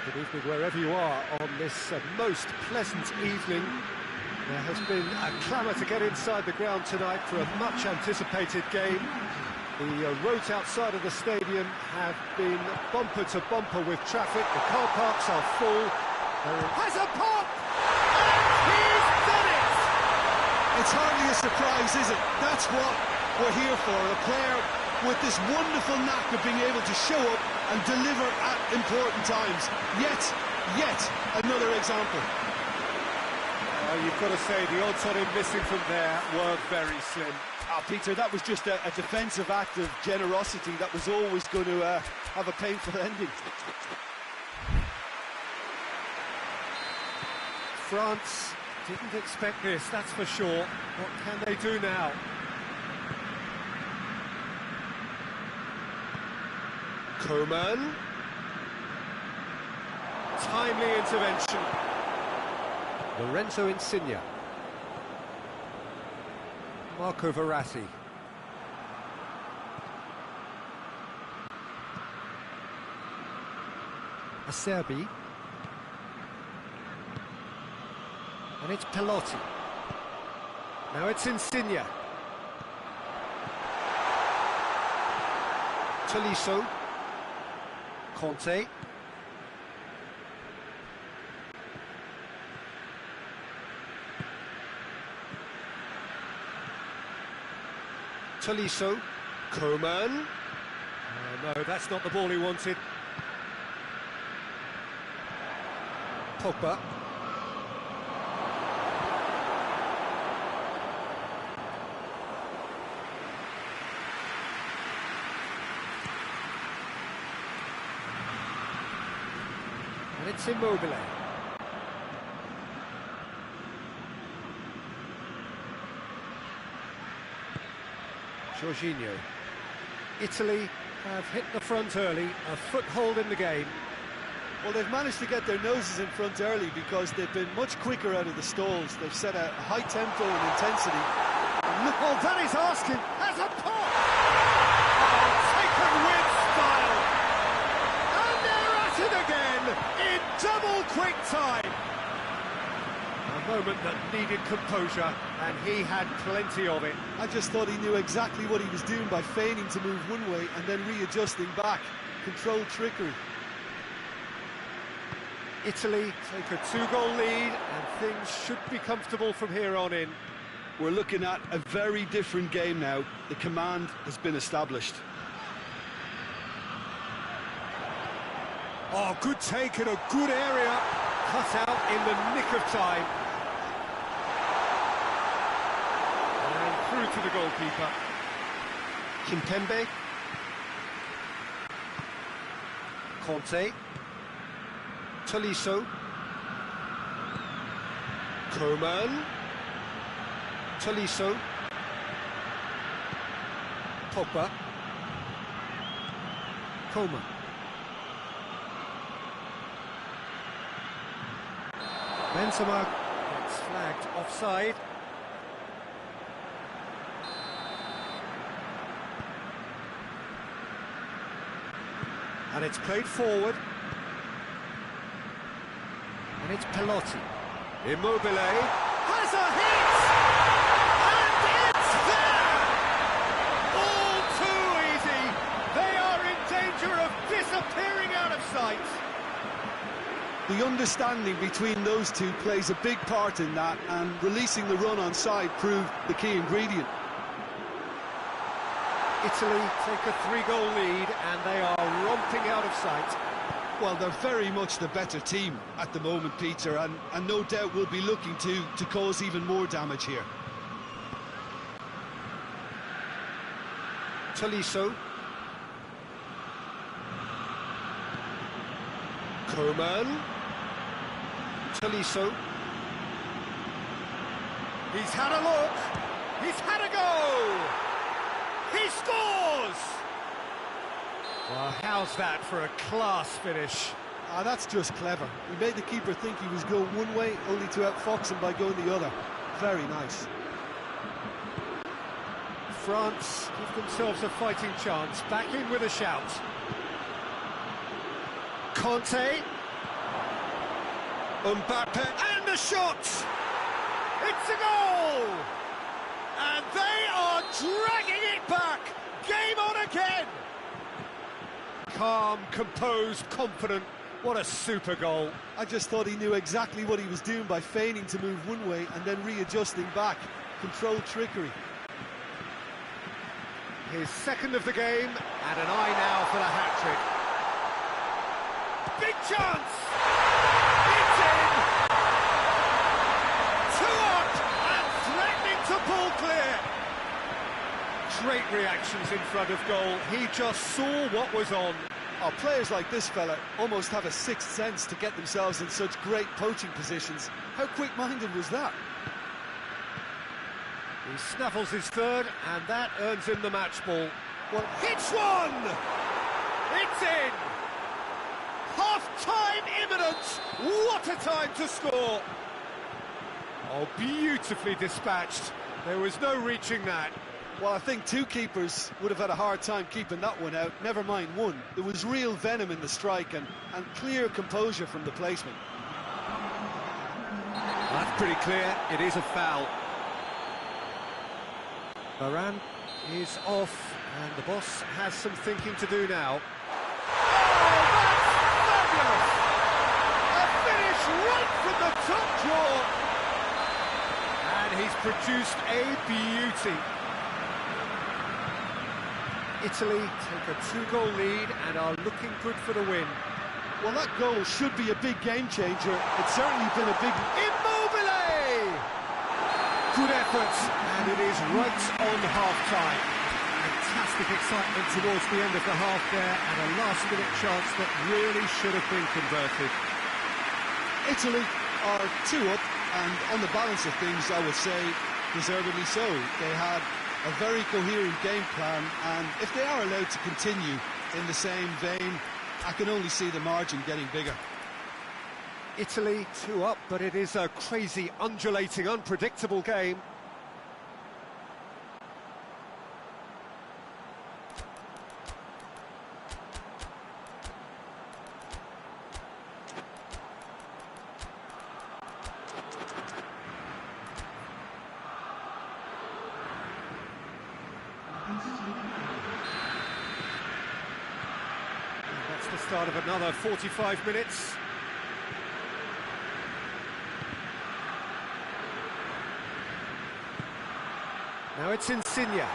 Good evening wherever you are on this most pleasant evening. There has been a clamour to get inside the ground tonight for a much anticipated game. The roads outside of the stadium have been bumper to bumper with traffic. The car parks are full. Has a pop! And he's done it! It's hardly a surprise, is it? That's what we're here for. A player with this wonderful knack of being able to show up and deliver at important times. Yet another example. You've got to say the odds on him missing from there were very slim. Peter, that was just a defensive act of generosity that was always going to have a painful ending. France didn't expect this, that's for sure. What can they do now? Coman. Timely intervention. Lorenzo Insigne. Marco Verratti. Acerbi. And it's Pelotti. Now it's Insigne. Tolisso. Conte. Tolisso. Coman. No, that's not the ball he wanted. Pogba. And it's Immobile. Jorginho. Italy have hit the front early, a foothold in the game. Well, they've managed to get their noses in front early because they've been much quicker out of the stalls. They've set a high tempo and intensity. Oh, that is asking, has a pop! Oh, taken with style! And they're at it again, in double quick time! A moment that needed composure, and he had plenty of it. I just thought he knew exactly what he was doing by feigning to move one way and then readjusting back. Controlled trickery. Italy take a 2-goal lead, and things should be comfortable from here on in. We're looking at a very different game now. The command has been established. Oh, good take in a good area. Cut out in the nick of time. And through to the goalkeeper. Kimpembe. Conte. Tolisso. Coman. Tolisso. Pogba. Coman. Benzema gets flagged offside. And it's played forward. And it's Pelotti. Immobile has a hit! And it's there! All too easy. They are in danger of disappearing out of sight. The understanding between those two plays a big part in that, and releasing the run on side proved the key ingredient. Italy take a 3-goal lead, and they are romping out of sight. Well, they're very much the better team at the moment, Peter, and no doubt will be looking to cause even more damage here. Tolisso. Coman. Tolisso. He's had a look. He's had a go. He scores! Well, how's that for a class finish? Ah, that's just clever. He made the keeper think he was going one way, only to outfox him by going the other. Very nice. France give themselves a fighting chance. Back in with a shout. Conte. Mbappe. And the shot! It's a goal! And they are dragging it back! Game on again! Calm, composed, confident. What a super goal. I just thought he knew exactly what he was doing by feigning to move one way and then readjusting back. Controlled trickery. His second of the game, and an eye now for the hat-trick. Big chance! It's in! 2 up and threatening to pull clear. Great reactions in front of goal. He just saw what was on. Oh, players like this fella almost have a sixth sense to get themselves in such great poaching positions. How quick-minded was that? He snaffles his third, and that earns him the match ball. Well, hits one! It's in! Half-time imminent! What a time to score! Oh, beautifully dispatched. There was no reaching that. Well, I think two keepers would have had a hard time keeping that one out, never mind one. There was real venom in the strike and clear composure from the placement. That's pretty clear, it is a foul. Varane is off, and the boss has some thinking to do now. Oh, that's fabulous! A finish right from the top drawer! And he's produced a beauty. Italy take a 2-goal lead and are looking good for the win. Well, that goal should be a big game changer. It's certainly been a big... Immobile! Good effort, and it is right on half-time. Fantastic excitement towards the end of the half there, and a last-minute chance that really should have been converted. Italy are 2 up, and on the balance of things, I would say, deservedly so. They had a very coherent game plan, and if they are allowed to continue in the same vein, I can only see the margin getting bigger. Italy 2 up, but it is a crazy, undulating, unpredictable game. start of another 45 minutes. Now it's Insigne.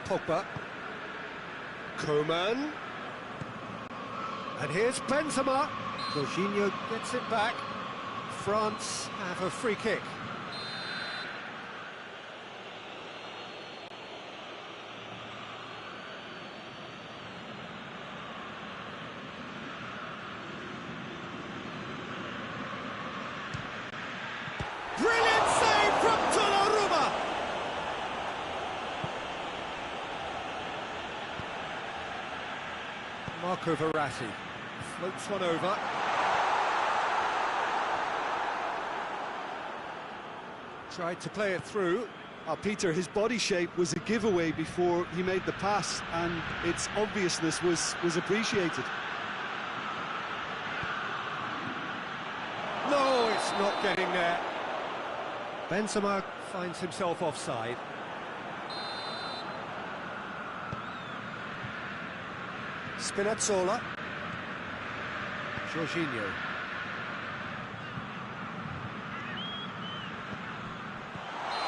Pogba. Coman. And here's Benzema. Jorginho gets it back. France have a free kick. Brilliant save from Donnarumma! Marco Verratti floats one over. Tried to play it through. Peter, his body shape was a giveaway before he made the pass, and its obviousness was appreciated. No, it's not getting there. Benzema finds himself offside. Spinazzola. Jorginho.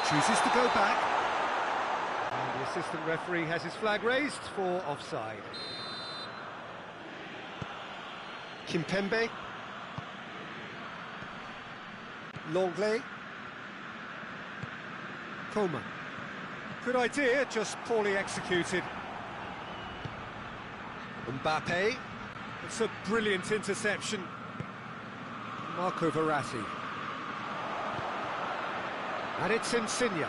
Chooses to go back. And the assistant referee has his flag raised for offside. Kimpembe. Longley. Coman. Good idea, just poorly executed. Mbappe. It's a brilliant interception. Marco Verratti. And it's Insigne.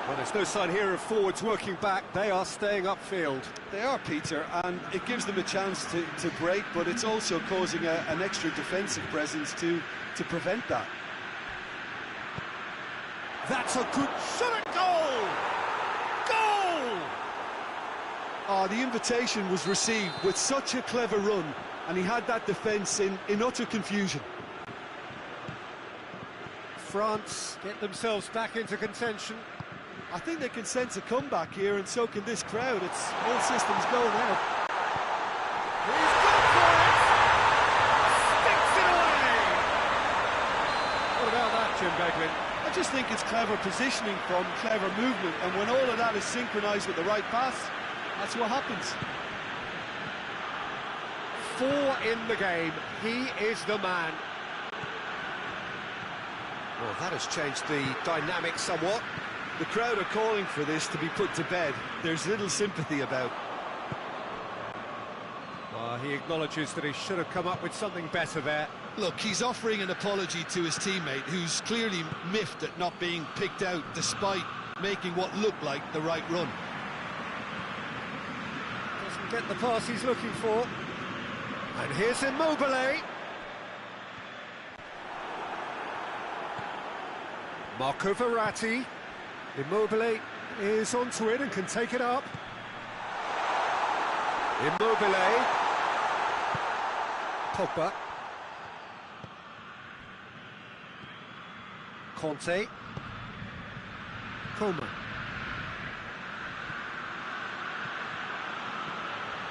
Well, there's no sign here of forwards working back. They are staying upfield. They are, Peter, and it gives them a chance to break, but it's also causing an extra defensive presence to prevent that. That's a good shot at goal! Goal! Oh, the invitation was received with such a clever run, and he had that defence in utter confusion. France get themselves back into contention. I think they can sense a comeback here, and so can this crowd. It's all systems go now. He's gone for it! Sticks it away! What about that, Jim Beglin? I just think it's clever positioning from clever movement, and when all of that is synchronised with the right pass, that's what happens. 4 in the game. He is the man. Well, that has changed the dynamic somewhat. The crowd are calling for this to be put to bed. There's little sympathy about. He acknowledges that he should have come up with something better there. Look, he's offering an apology to his teammate, who's clearly miffed at not being picked out despite making what looked like the right run. Doesn't get the pass he's looking for. And here's Immobile. Marco Verratti. Immobile is onto it and can take it up. Immobile. Pogba. Conte. Coman.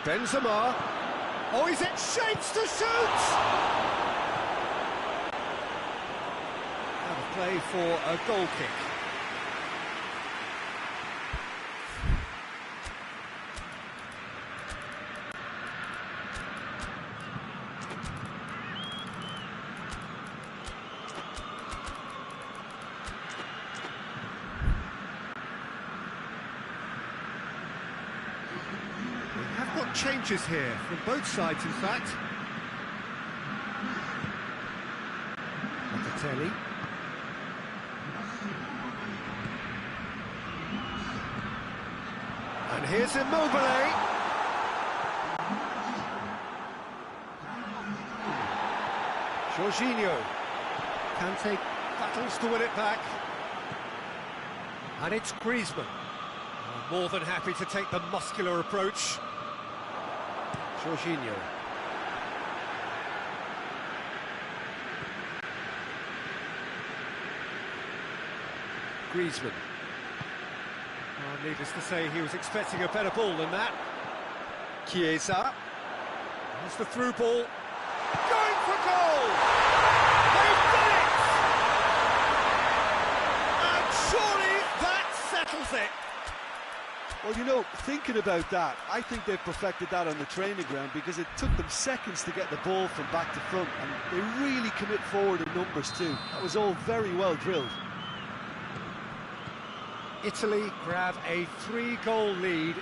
Benzema. Oh, he's in shapes to shoot! Out of play for a goal kick. Changes here from both sides, in fact. Locatelli. And here's Immobile. Jorginho. Kante battles to win it back. And it's Griezmann. More than happy to take the muscular approach. Jorginho. Griezmann. Well, needless to say, he was expecting a better ball than that. Chiesa. Here's the through ball. Going for goal! They've done it! And surely that settles it. Well, you know, thinking about that, I think they've perfected that on the training ground because it took them seconds to get the ball from back to front, and they really commit forward in numbers too. That was all very well drilled. Italy grab a 3-goal lead.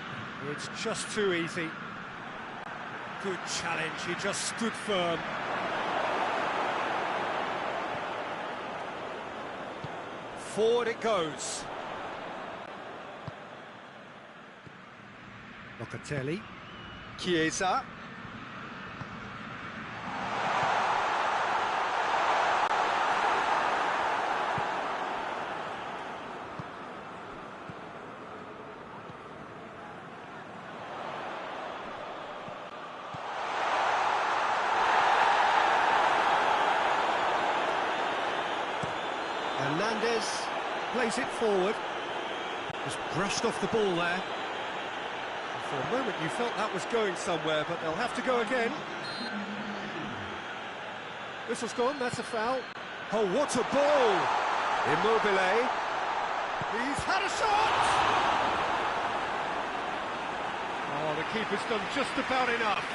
It's just too easy. Good challenge, he just stood firm. Forward it goes. Locatelli. Chiesa. Hernandez plays it forward. Just brushed off the ball there. For a moment you felt that was going somewhere, but they'll have to go again. Whistle's gone, that's a foul. Oh, what a ball! Immobile. He's had a shot! Oh, the keeper's done just about enough.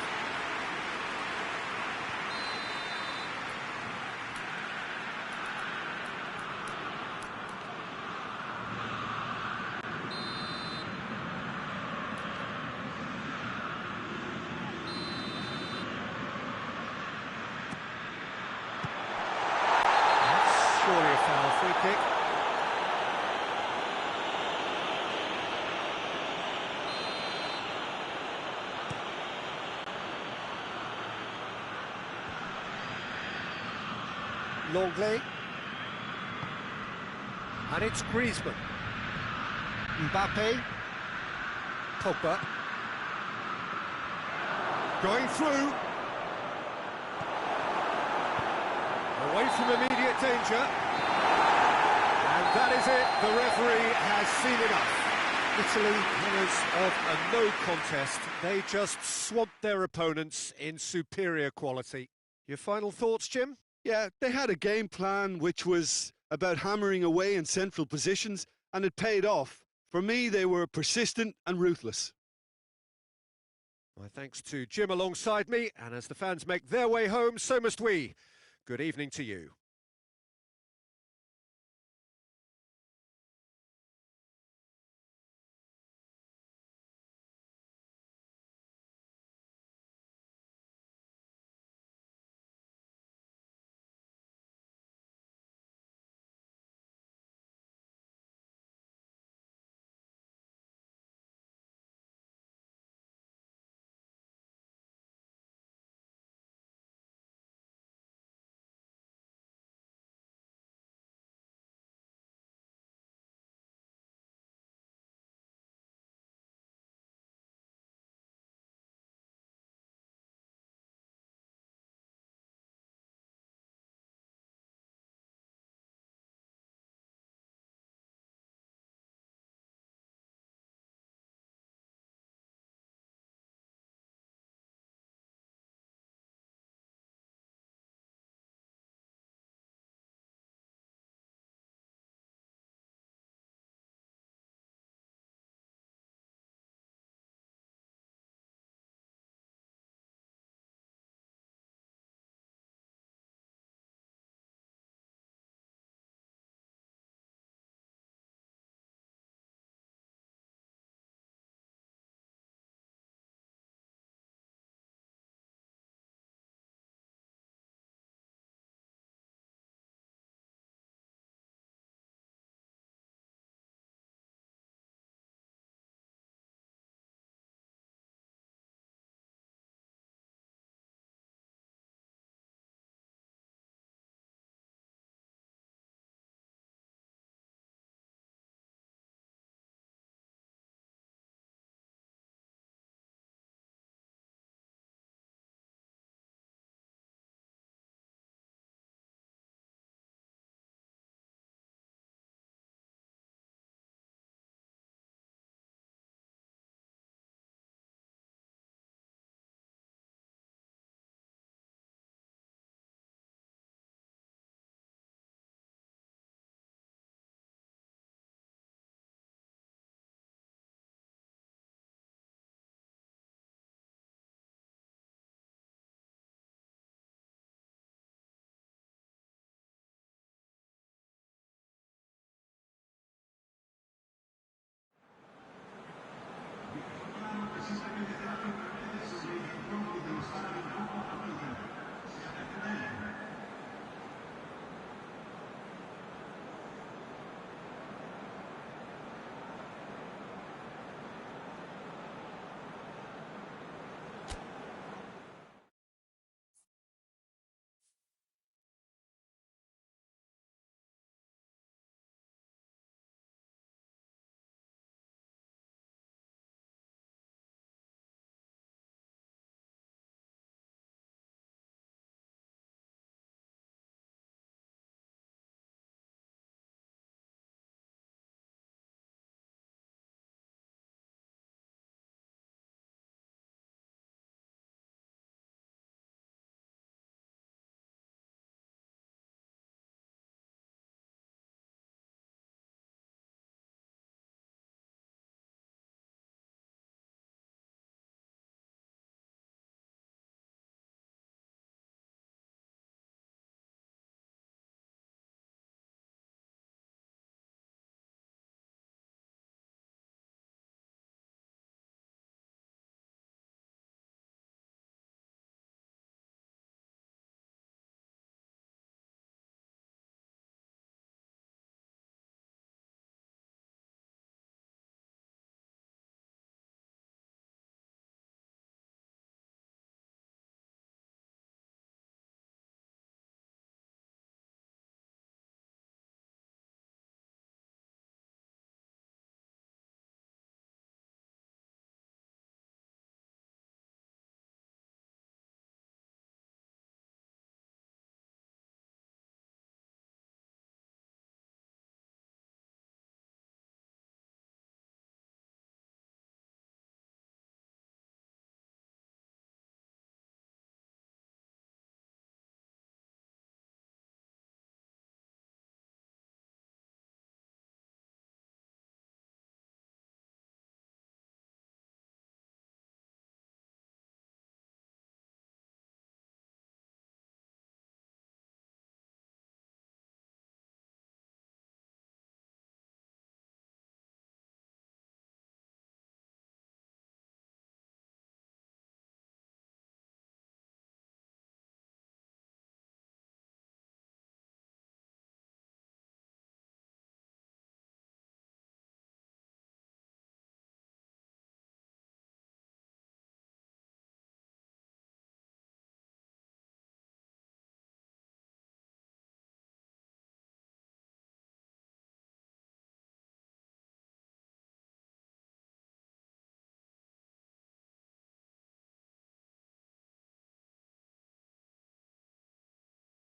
Surely a foul, free kick. Longley. And it's Griezmann. Mbappe. Pogba. Going through. Away from immediate danger. And that is it. The referee has seen enough. Italy, winners of a no contest. They just swamped their opponents in superior quality. Your final thoughts, Jim? Yeah, they had a game plan which was about hammering away in central positions, and it paid off. For me, they were persistent and ruthless. My thanks to Jim alongside me, and as the fans make their way home, so must we. Good evening to you.